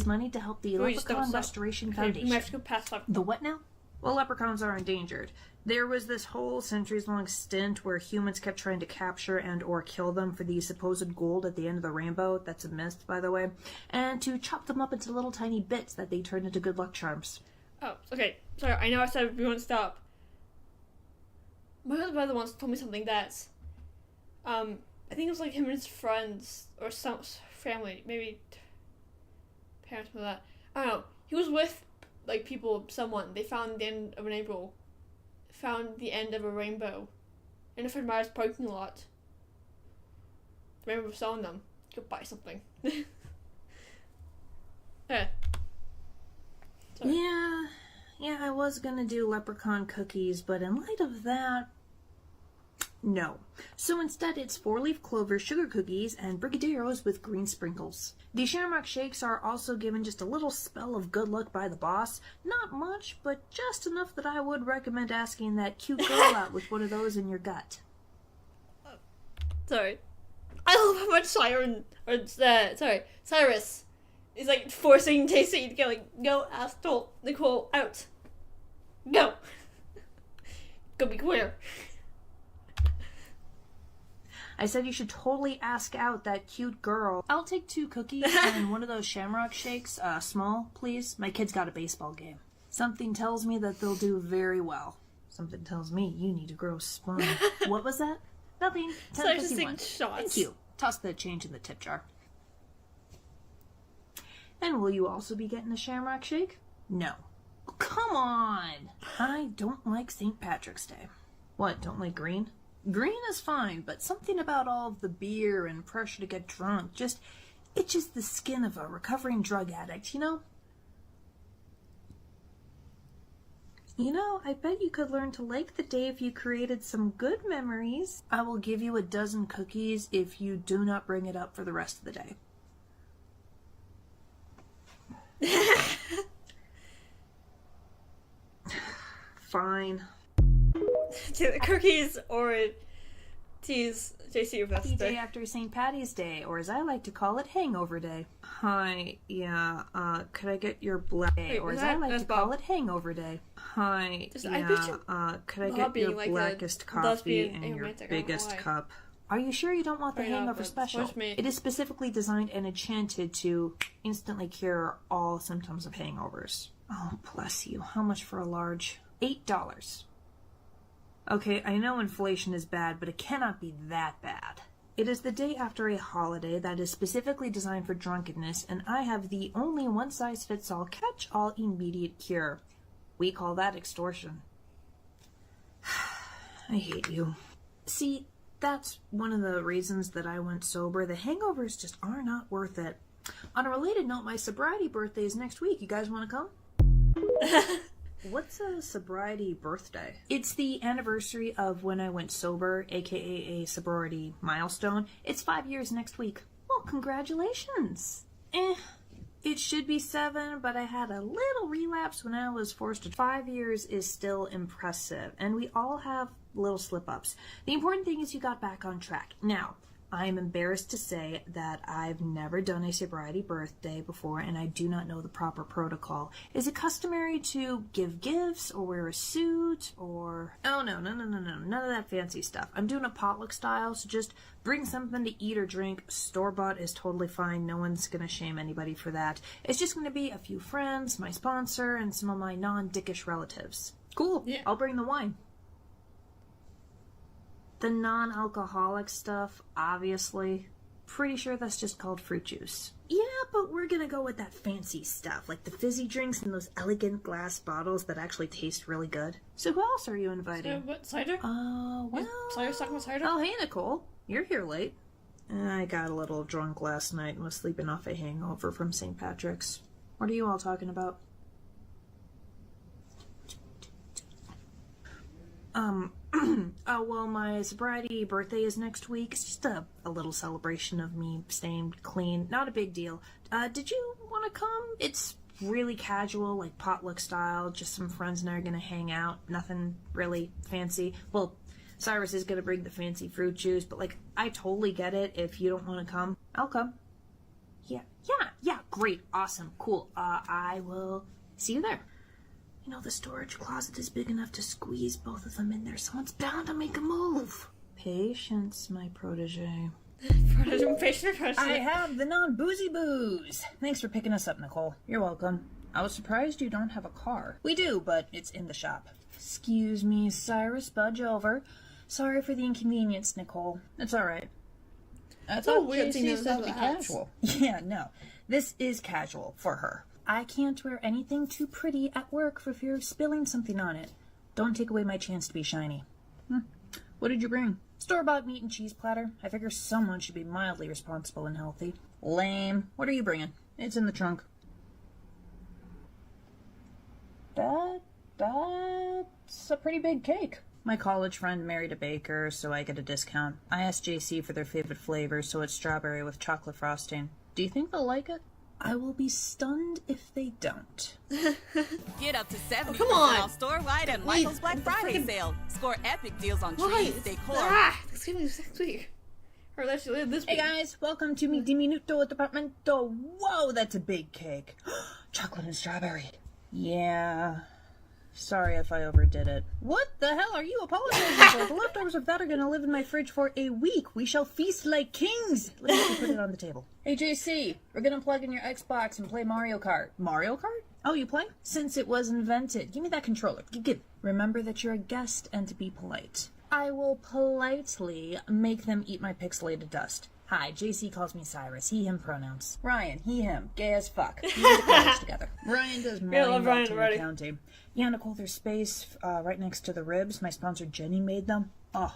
Money to help the Leprechaun Restoration Foundation. We have to go past 5. The what now? Well, leprechauns are endangered. There was this whole centuries-long stint where humans kept trying to capture and or kill them for the supposed gold at the end of the rainbow. That's a myth, by the way. And to chop them up into little tiny bits that they turned into good luck charms. Oh, okay. Sorry, I know I said we won't stop. My other brother once told me something that's... I think it was like him and his friends, or some family, maybe parents or that. I don't know. He was with, like, someone. They found the end of a rainbow in a Fred Meyer's parking lot. The rainbow was selling them. You could buy something. Yeah. Sorry. Yeah, I was gonna do leprechaun cookies, but in light of that, no. So instead it's 4-leaf clover sugar cookies and brigadeiros with green sprinkles. The shamrock shakes are also given just a little spell of good luck by the boss. Not much, but just enough that I would recommend asking that cute girl out with one of those in your gut. Sorry. I love how much Cyrus is like forcing Tasty to go like, go ask Nicole out. Go. Go be queer. I said you should totally ask out that cute girl. I'll take 2 cookies and one of those shamrock shakes. Small, please. My kid's got a baseball game. Something tells me that they'll do very well. Something tells me you need to grow spun. What was that? Nothing. 10.51. Thank you. Toss the change in the tip jar. And will you also be getting a shamrock shake? No. Come on! I don't like St. Patrick's Day. What, don't like green? Green is fine, but something about all of the beer and pressure to get drunk just itches the skin of a recovering drug addict, you know? You know, I bet you could learn to like the day if you created some good memories. I will give you a dozen cookies if you do not bring it up for the rest of the day. Fine. The cookies or tease JC for the day after St. Patty's Day, or as I like to call it, Hangover Day. Hi, yeah, could I get your black day, or as I like to call it, Hangover Day. Hi, yeah, could I get your blackest coffee and your biggest cup? Are you sure you don't want the Hangover Special? It is specifically designed and enchanted to instantly cure all symptoms of hangovers. Oh, bless you. How much for a large? $8. Okay, I know inflation is bad, but it cannot be that bad. It is the day after a holiday that is specifically designed for drunkenness, and I have the only one-size-fits-all catch-all immediate cure. We call that extortion. I hate you. See, that's one of the reasons that I went sober. The hangovers just are not worth it. On a related note, my sobriety birthday is next week. You guys want to come? What's a sobriety birthday? It's the anniversary of when I went sober, aka a sobriety milestone. It's 5 years next week. Well, congratulations. It should be 7, but I had a little relapse when I was forced to. 5 years is still impressive, and we all have little slip-ups. The important thing is you got back on track. Now, I'm embarrassed to say that I've never done a sobriety birthday before, and I do not know the proper protocol. Is it customary to give gifts or wear a suit or... Oh, no. None of that fancy stuff. I'm doing a potluck style, so just bring something to eat or drink. Store-bought is totally fine. No one's going to shame anybody for that. It's just going to be a few friends, my sponsor, and some of my non-dickish relatives. Cool. Yeah. I'll bring the wine. The non-alcoholic stuff, obviously. Pretty sure that's just called fruit juice. Yeah, but we're gonna go with that fancy stuff, like the fizzy drinks in those elegant glass bottles that actually taste really good. So who else are you inviting? So what, cider? Well... Cider's talking about cider? Oh, hey, Nicole. You're here late. I got a little drunk last night and was sleeping off a hangover from St. Patrick's. What are you all talking about? Oh, well, my sobriety birthday is next week. It's just a little celebration of me staying clean. Not a big deal. Did you want to come? It's really casual, like potluck style. Just some friends and I are going to hang out. Nothing really fancy. Well, Cyrus is going to bring the fancy fruit juice, but, like, I totally get it. If you don't want to come, I'll come. Yeah, great, awesome, cool. I will see you there. You know, the storage closet is big enough to squeeze both of them in there. Someone's bound to make a move. Patience, my protege. Protege. I have the non-boozy booze. Thanks for picking us up, Nicole. You're welcome. I was surprised you don't have a car. We do, but it's in the shop. Excuse me, Cyrus, budge over. Sorry for the inconvenience, Nicole. It's all right. I thought JC said to be casual. Yeah, no. This is casual for her. I can't wear anything too pretty at work for fear of spilling something on it. Don't take away my chance to be shiny. What did you bring? Store-bought meat and cheese platter. I figure someone should be mildly responsible and healthy. Lame. What are you bringing? It's in the trunk. That's a pretty big cake. My college friend married a baker, so I get a discount. I asked JC for their favorite flavor, so it's strawberry with chocolate frosting. Do you think they'll like it? I will be stunned if they don't. Get up to 70% on. off store-wide and Michael's Black Friday sale. Score epic deals on trees, decor. Excuse me, next week. Or let's live this week. Hey guys, welcome to mi diminuto departamento. Whoa, that's a big cake. Chocolate and strawberry. Yeah. Sorry if I overdid it. What the hell are you apologizing for? The leftovers of that are gonna live in my fridge for a week. We shall feast like kings. Let me put it on the table. Hey JC, we're gonna plug in your Xbox and play Mario Kart. Mario Kart? Oh, you play? Since it was invented. Give me that controller. Give. Remember that you're a guest and to be polite. I will politely make them eat my pixelated dust. Hi, JC calls me Cyrus. He, him pronouns. Ryan, he, him. Gay as fuck. We went to college together. Ryan does marketing and accounting. Yeah, Nicole, there's space right next to the ribs. My sponsor Jenny made them. Oh,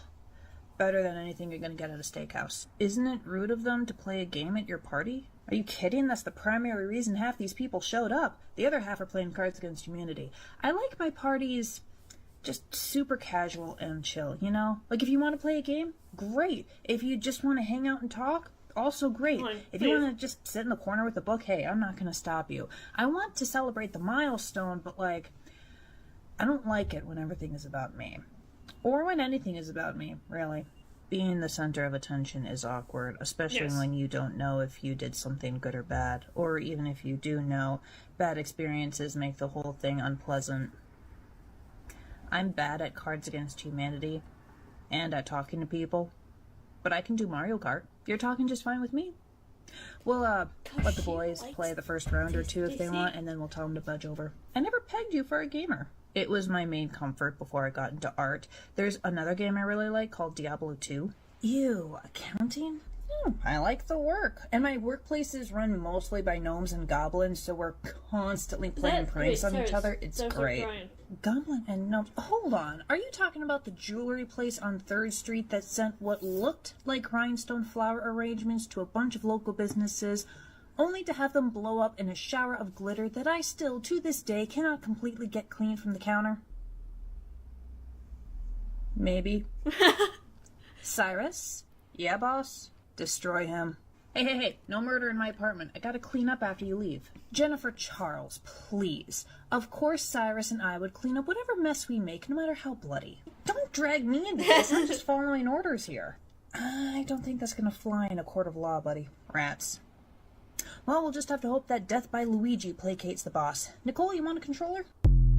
better than anything you're going to get at a steakhouse. Isn't it rude of them to play a game at your party? Are you kidding? That's the primary reason half these people showed up. The other half are playing Cards Against Humanity. I like my parties just super casual and chill, you know? Like, if you want to play a game, great. If you just want to hang out and talk, also great. If you want to just sit in the corner with a book, hey, I'm not going to stop you. I want to celebrate the milestone, but, like, I don't like it when everything is about me. Or when anything is about me, really. Being the center of attention is awkward, especially when you don't know if you did something good or bad. Or even if you do know, bad experiences make the whole thing unpleasant. I'm bad at Cards Against Humanity and at talking to people, but I can do Mario Kart. You're talking just fine with me. We'll let the boys play the first round or two if they want, and then we'll tell them to budge over. I never pegged you for a gamer. It was my main comfort before I got into art. There's another game I really like called Diablo 2. Ew, accounting? I like the work. And my workplace is run mostly by gnomes and goblins, so we're constantly playing pranks on each other. It's great. Goblin and gnomes. Hold on. Are you talking about the jewelry place on 3rd Street that sent what looked like rhinestone flower arrangements to a bunch of local businesses only to have them blow up in a shower of glitter that I still, to this day, cannot completely get clean from the counter? Maybe. Cyrus? Yeah, boss? Destroy him. Hey, no murder in my apartment. I gotta clean up after you leave. Jennifer Charles, please. Of course Cyrus and I would clean up whatever mess we make, no matter how bloody. Don't drag me into this. I'm just following orders here. I don't think that's gonna fly in a court of law, buddy. Rats. Well, we'll just have to hope that death by Luigi placates the boss. Nicole, you want a controller?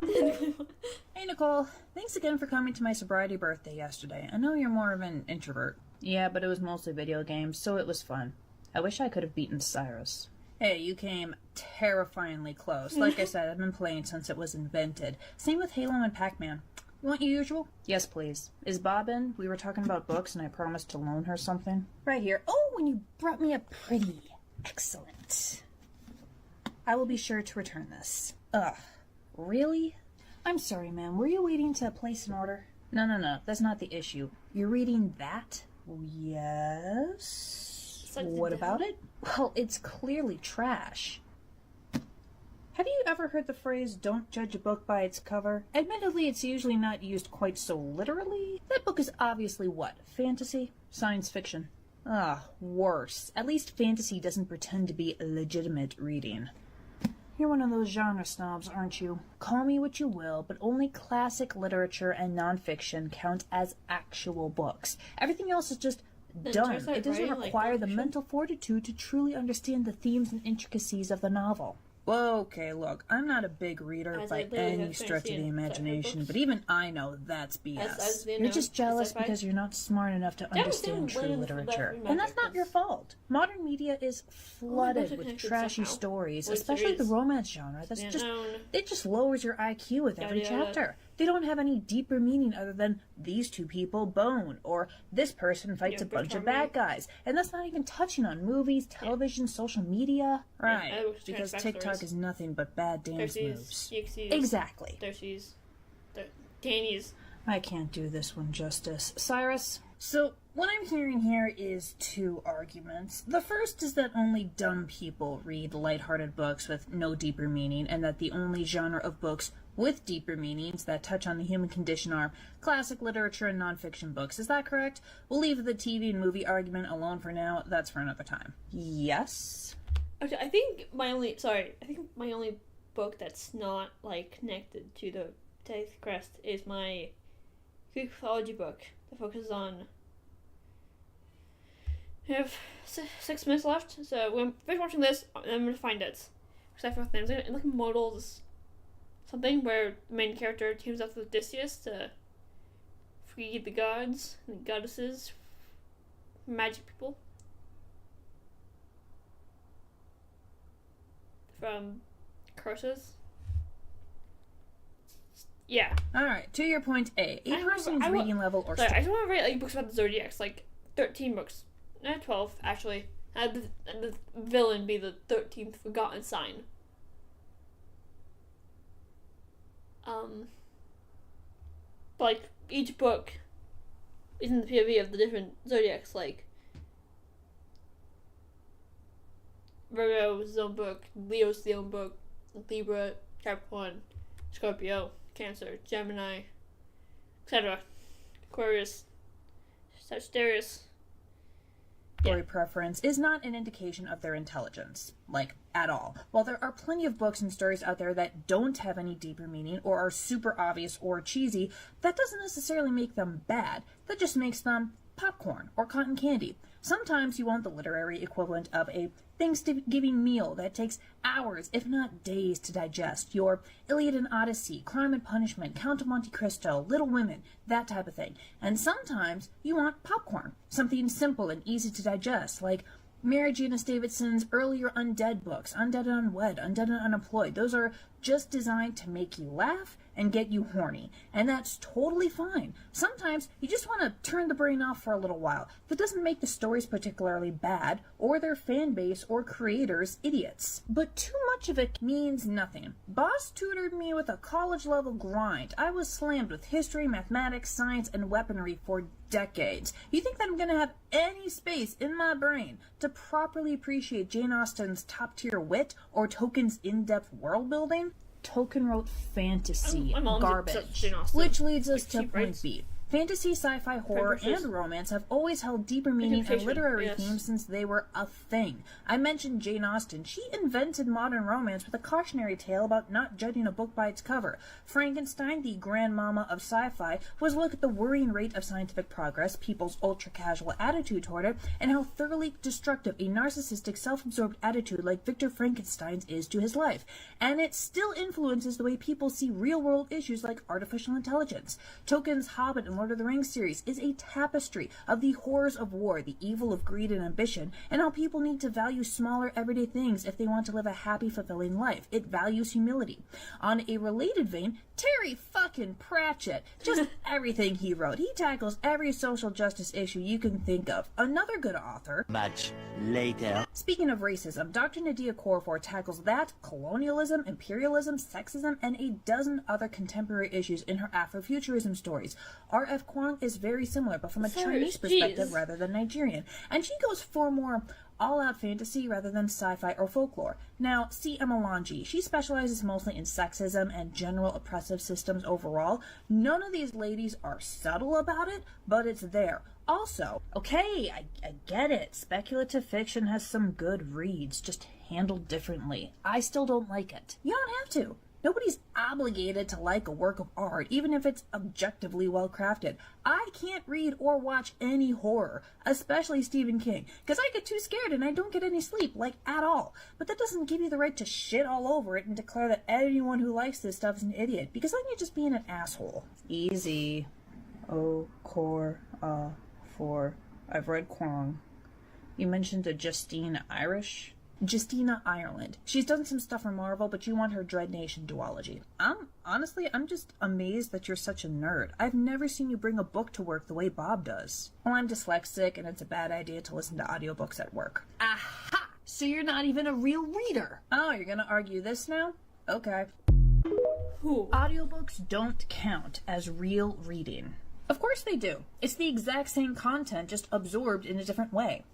Hey, Nicole. Thanks again for coming to my sobriety birthday yesterday. I know you're more of an introvert. Yeah, but it was mostly video games, so it was fun. I wish I could have beaten Cyrus. Hey, you came terrifyingly close. Like I said, I've been playing since it was invented. Same with Halo and Pac-Man. You want your usual? Yes, please. Is Bob in? We were talking about books and I promised to loan her something. Right here. Oh, and you brought me a pretty. Excellent. I will be sure to return this. Ugh. Really? I'm sorry, ma'am. Were you waiting to place an order? No. That's not the issue. You're reading that? Yes. What about it? Well, it's clearly trash. Have you ever heard the phrase, don't judge a book by its cover? Admittedly, it's usually not used quite so literally. That book is obviously what? Fantasy? Science fiction? Worse. At least fantasy doesn't pretend to be legitimate reading. You're one of those genre snobs, aren't you? Call me what you will, but only classic literature and nonfiction count as actual books. Everything else is just done. It doesn't require the mental fortitude to truly understand the themes and intricacies of the novel. Well, okay, look, I'm not a big reader by any stretch of the imagination, but even I know that's BS. You're just jealous because you're not smart enough to understand true literature. And that's not your fault. Modern media is flooded with trashy stories, especially the romance genre. It just lowers your IQ with every chapter. They don't have any deeper meaning other than these two people bone, or this person fights a bunch of bad guys. And that's not even touching on movies, television, social media. Right, because TikTok is nothing but bad dance moves. Exactly. Danny's. I can't do this one justice. Cyrus? So, what I'm hearing here is two arguments. The first is that only dumb people read lighthearted books with no deeper meaning, and that the only genre of books with deeper meanings that touch on the human condition are classic literature and nonfiction books. Is that correct? We'll leave the TV and movie argument alone for now. That's for another time. Yes? Okay, I think my only book that's not, connected to the Death Crest is my Greek mythology book that focuses on... We have 6 minutes left, so when I'm finished watching this, I'm going to find it. Because I forgot the names. It's like Modals something, where the main character teams up with Odysseus to free the gods and the goddesses from magic people from curses. Yeah. Alright, to your point A. A person's reading level or... Sorry, I just want to write books about the Zodiacs, 13 books. 12, actually. And the villain be the 13th forgotten sign. Each book is in the POV of the different Zodiacs, Virgo is his own book, Leo's the own book, Libra, Capricorn, Scorpio, Cancer, Gemini, etc. Aquarius, Sagittarius. Story preference is not an indication of their intelligence, at all. While there are plenty of books and stories out there that don't have any deeper meaning or are super obvious or cheesy, that doesn't necessarily make them bad. That just makes them popcorn or cotton candy. Sometimes you want the literary equivalent of a Thanksgiving meal that takes hours, if not days, to digest. Your Iliad and Odyssey, Crime and Punishment, Count of Monte Cristo, Little Women, that type of thing. And sometimes you want popcorn, something simple and easy to digest, like Mary Janice Davidson's earlier Undead books, Undead and Unwed, Undead and Unemployed. Those are just designed to make you laugh and get you horny, and that's totally fine. Sometimes you just want to turn the brain off for a little while. That doesn't make the stories particularly bad, or their fan base or creators idiots. But too much of it means nothing. Boss tutored me with a college-level grind. I was slammed with history, mathematics, science, and weaponry for decades. You think that I'm going to have any space in my brain to properly appreciate Jane Austen's top-tier wit or Tolkien's in-depth world-building? Tolkien wrote fantasy garbage, which leads us to point B. Fantasy, sci-fi, horror, and romance have always held deeper meaning and literary themes since they were a thing. I mentioned Jane Austen. She invented modern romance with a cautionary tale about not judging a book by its cover. Frankenstein, the grandmama of sci-fi, was a look at the worrying rate of scientific progress, people's ultra-casual attitude toward it, and how thoroughly destructive a narcissistic, self-absorbed attitude like Victor Frankenstein's is to his life. And it still influences the way people see real-world issues like artificial intelligence. Tolkien's Hobbit and Lord of the Rings series is a tapestry of the horrors of war, the evil of greed and ambition, and how people need to value smaller everyday things if they want to live a happy, fulfilling life. It values humility. On a related vein, Terry fucking Pratchett. Just everything he wrote. He tackles every social justice issue you can think of. Another good author. Much later. Speaking of racism, Dr. Nadia Corfor tackles that, colonialism, imperialism, sexism, and a dozen other contemporary issues in her Afrofuturism stories. R.F. Kuang is very similar, but from a Chinese perspective rather than Nigerian, and she goes for more all-out fantasy rather than sci-fi or folklore. Now, see Emma Lange. She specializes mostly in sexism and general oppressive systems overall. None of these ladies are subtle about it, but it's there. Also, okay, I get it. Speculative fiction has some good reads, just handled differently. I still don't like it. You don't have to. Nobody's obligated to like a work of art, even if it's objectively well crafted. I can't read or watch any horror, especially Stephen King, because I get too scared and I don't get any sleep, like, at all. But that doesn't give you the right to shit all over it and declare that anyone who likes this stuff is an idiot, because then you're just being an asshole. Easy. For. I've read Kwong. You mentioned a Justine Irish? Justina Ireland. She's done some stuff for Marvel, but you want her Dread Nation duology. I'm just amazed that you're such a nerd. I've never seen you bring a book to work the way Bob does. Well, I'm dyslexic, and it's a bad idea to listen to audiobooks at work. Aha! So you're not even a real reader. Oh, you're gonna argue this now? Okay. Audiobooks don't count as real reading. Of course they do. It's the exact same content, just absorbed in a different way.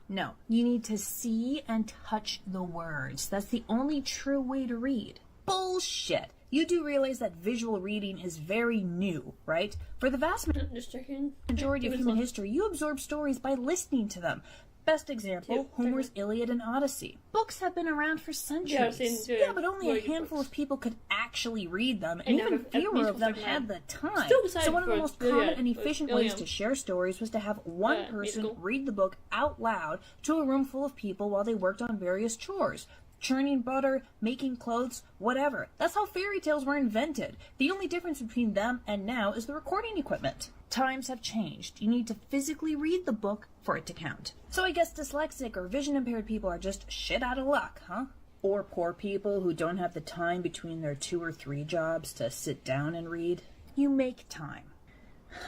No. You need to see and touch the words. That's the only true way to read. Bullshit. You do realize that visual reading is very new, right? For the vast majority of human history, you absorb stories by listening to them. Best example, Homer's Iliad and Odyssey. Books have been around for centuries. Yeah, but only a handful of people could actually read them, and even fewer of them had the time. So one of the most common and efficient ways to share stories was to have one person read the book out loud to a room full of people while they worked on various chores. Churning butter, making clothes, whatever. That's how fairy tales were invented. The only difference between them and now is the recording equipment. Times have changed. You need to physically read the book for it to count. So I guess dyslexic or vision-impaired people are just shit out of luck, huh? Or poor people who don't have the time between their 2 or 3 jobs to sit down and read. You make time.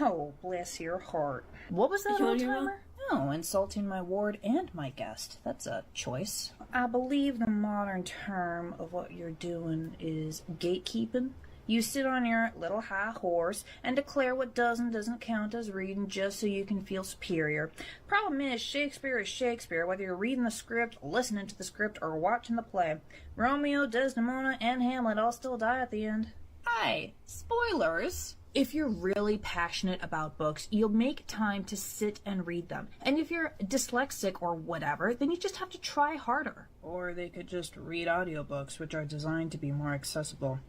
Oh, bless your heart. What was that old-timer? Oh, insulting my ward and my guest. That's a choice. I believe the modern term of what you're doing is gatekeeping. You sit on your little high horse and declare what does and doesn't count as reading just so you can feel superior. Problem is, Shakespeare is Shakespeare, whether you're reading the script, listening to the script, or watching the play. Romeo, Desdemona, and Hamlet all still die at the end. Aye, spoilers! If you're really passionate about books, you'll make time to sit and read them. And if you're dyslexic or whatever, then you just have to try harder. Or they could just read audiobooks, which are designed to be more accessible.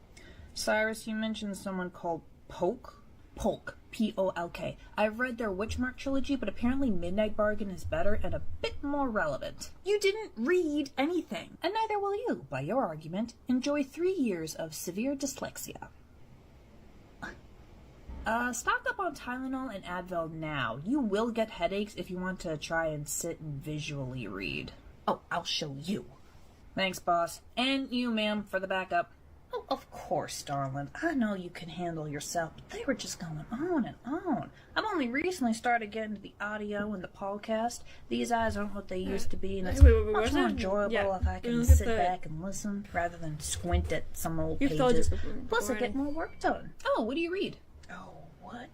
Cyrus, you mentioned someone called Polk? Polk. P-O-L-K. I've read their Witchmark trilogy, but apparently Midnight Bargain is better and a bit more relevant. You didn't read anything, and neither will you, by your argument, enjoy 3 years of severe dyslexia. Stock up on Tylenol and Advil now. You will get headaches if you want to try and sit and visually read. Oh, I'll show you. Thanks, boss. And you, ma'am, for the backup. Oh, course, darling. I know you can handle yourself, but they were just going on and on. I've only recently started getting to the audio and the podcast. These eyes aren't what they used to be, and it's much more enjoyable if I can sit back and listen rather than squint at some old pages. Plus, I get more work done. Oh, what do you read? Oh, what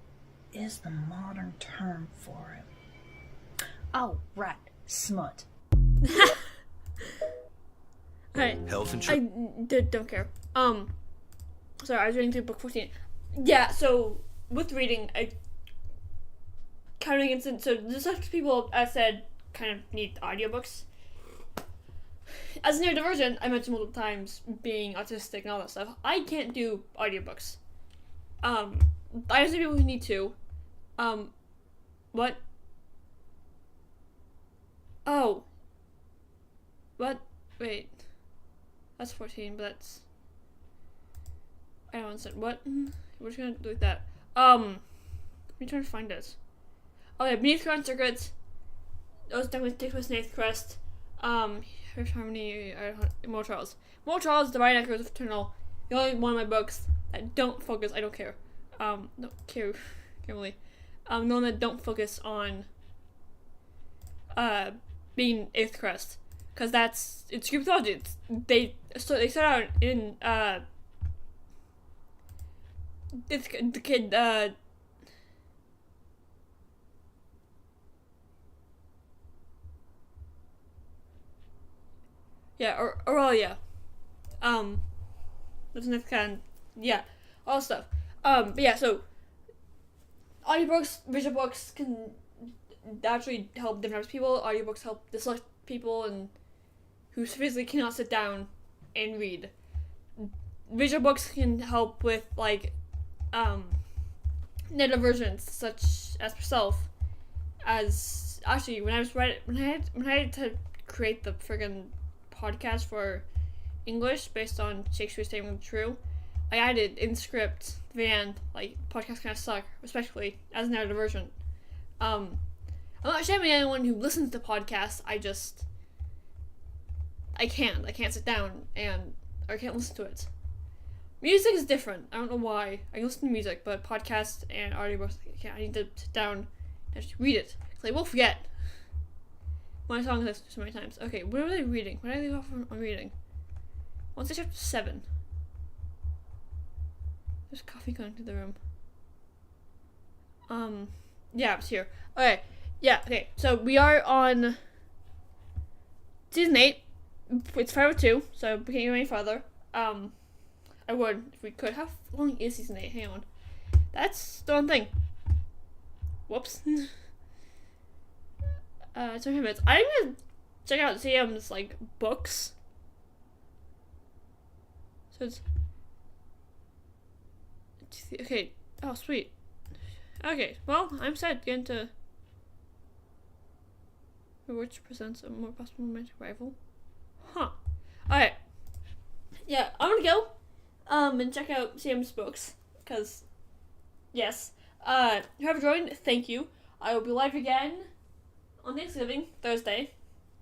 is the modern term for it? Oh, right. Smut. Hey, Health insurance. I don't care. Sorry, I was reading through book 14. Yeah, so with reading, I counting instant. So there's such people, as said, kind of need audiobooks. As neurodivergent, I mentioned multiple times being autistic and all that stuff. I can't do audiobooks. I understand people who need to. What? Oh. What? Wait. That's 14, but that's... I don't understand. What? We're just gonna delete that. Let me try to find it. Oh yeah, Beneath Ground Circuits. Those definitely take place in 8th Crest. Here's Harmony, More Trials. More Trials, Divine Echoes of Eternal. The only one of my books that don't focus, I don't care. Don't care, Kimberly. The one that don't focus on, being 8th Crest. Cause it's group mythology. They start out in, it's the kid, yeah, Aurelia. There's another kind, yeah, all stuff. But yeah, so audiobooks, visual books can actually help different types of people. Audiobooks help dyslexic people and who physically cannot sit down and read. Visual books can help with like neurodivergence, such as myself. As actually, when I had to create the friggin' podcast for English based on Shakespeare's Statement True, I added in script the end, like, podcasts kind of suck, respectively, as neurodivergent. I'm not shaming anyone who listens to podcasts. I can't sit down I can't listen to it. Music is different. I don't know why. I can listen to music, but podcasts and audiobooks, I need to sit down and just read it. Because I will forget my song list so many times. Okay, what are they reading? What did I leave off on reading? Once I chapter 7. There's coffee going to the room. Yeah, it's here. Okay, yeah, okay. So we are on season 8. It's 502, so we can't go any further. I would, if we could. How long is season 8? Hang on. That's the one thing. Whoops. 20 minutes. I'm gonna check out CM's, like, books. So it's... Okay. Oh, sweet. Okay, well, I'm sad to get into... Which presents a more possible romantic rival. Huh. Alright. Yeah, I'm gonna go and check out CM's books, because, yes. Whoever joined, thank you. I will be live again on Thanksgiving, Thursday.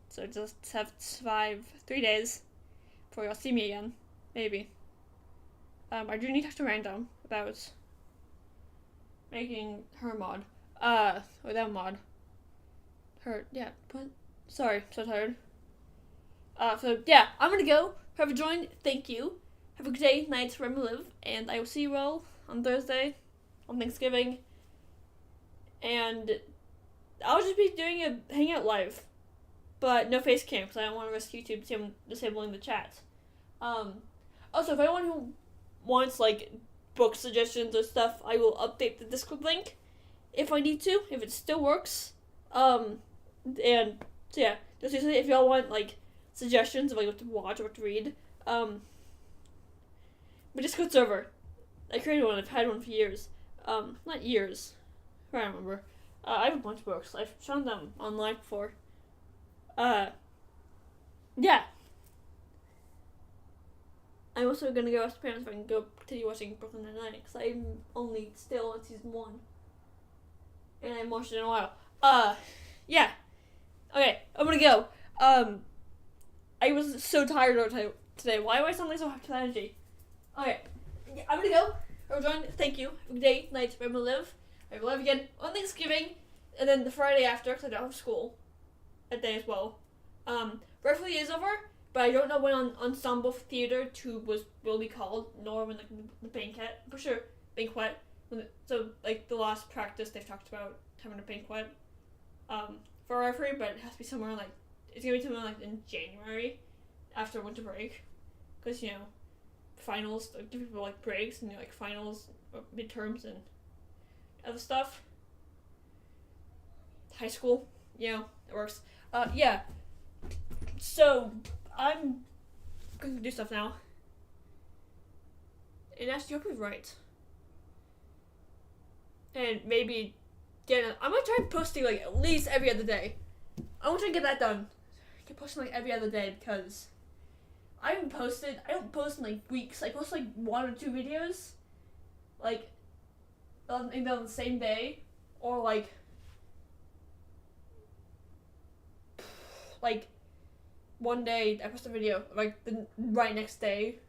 So just have to survive 3 days before you'll see me again. Maybe. I do need to talk to Random about making her mod. Or that mod. Her, yeah, what? Sorry, so tired. So, yeah, I'm gonna go. Whoever joined, thank you. Have a good day, night, wherever you live, and I will see you all on Thursday, on Thanksgiving, and I'll just be doing a Hangout live, but no face cam, because I don't want to risk YouTube disabling the chat. Also, if anyone who wants, like, book suggestions or stuff, I will update the Discord link, if I need to, if it still works. And, so yeah, just if y'all want, like, suggestions of, like, what to watch or what to read, my Discord server, I created one, I've had one for years, not years, I don't remember, I have a bunch of books, I've shown them online before, yeah, I'm also gonna go ask parents if I can go continue watching Brooklyn Nine-Nine, because I'm only still on season 1, and I haven't watched it in a while, yeah, okay, I'm gonna go, I was so tired today. Why do I sound like so happy energy? Okay, yeah, I'm gonna go. Everyone, thank you. Good day, night, where I'm gonna live. I will live again on Thanksgiving, and then the Friday after, because I don't have school that day as well. Roughly is over, but I don't know when Ensemble Theater 2 will be called, nor when the banquet. I'm pretty sure banquet. So like the last practice they've talked about having a banquet for referee, but it has to be somewhere like it's gonna be somewhere like in January after winter break, because finals, like different people like breaks and like finals, midterms and other stuff. High school, it works. Yeah. So I'm going to do stuff now, and actually, hope you're right. And maybe, I'm gonna try posting like at least every other day. I want to get that done. Keep posting like every other day because I don't post in like weeks. I post like 1 or 2 videos, like on the same day, or like one day I post a video, like the right next day,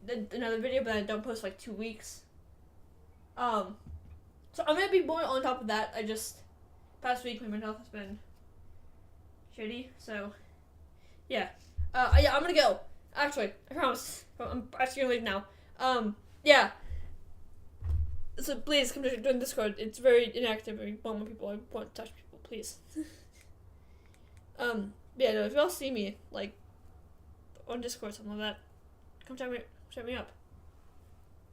then another video, but I don't post like 2 weeks. So I'm gonna be more on top of that. Past week my mental health has been shitty, so yeah. Yeah, I'm gonna go. Actually, I promise. I'm actually gonna leave now. Yeah. So please come to join Discord. It's very inactive. I want more people. I want to touch people. Please. Yeah. No. If y'all see me like on Discord or something like that, come chat me up.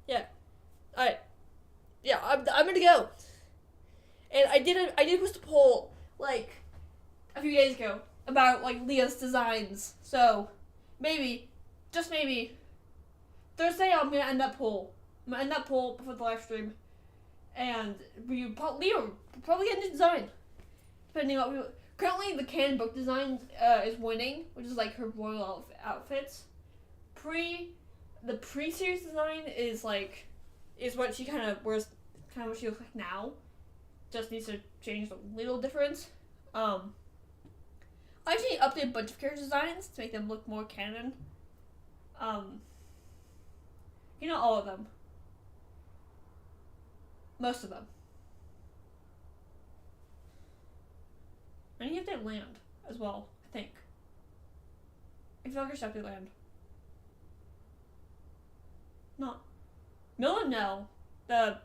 Yeah. All right. Yeah. I'm gonna go. And I did post a poll like a few days ago about like Leah's designs. So maybe, just maybe, Thursday I'm gonna end that poll. I'm gonna end that poll before the live stream, and Leah will probably get a new design, depending on what. Currently, the Canon book design is winning, which is like her royal outfits. The pre-series design is what she kind of wears, kind of what she looks like now. Just needs to change a little difference. I actually updated a bunch of character designs to make them look more canon. Not all of them. Most of them. And you have to land as well, I think. I feel like I should have to land. No. Mila, no. The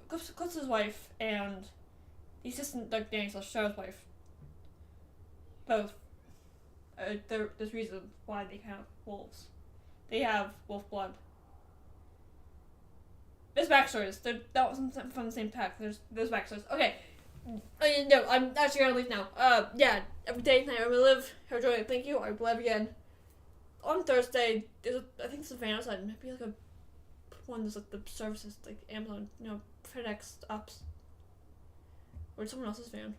Cliff's wife and the assistant, like Danny/Show's wife. Both. There's reason why they have wolves. They have wolf blood. There's backstories. That wasn't from the same pack. There's backstories. Okay. No, I'm actually gonna leave now. Yeah, every day tonight I will live. Have joy. Thank you. I will live again. On Thursday, I think it's a van outside. Maybe like a one that's like the services, like Amazon, FedEx stops. Or someone else's van.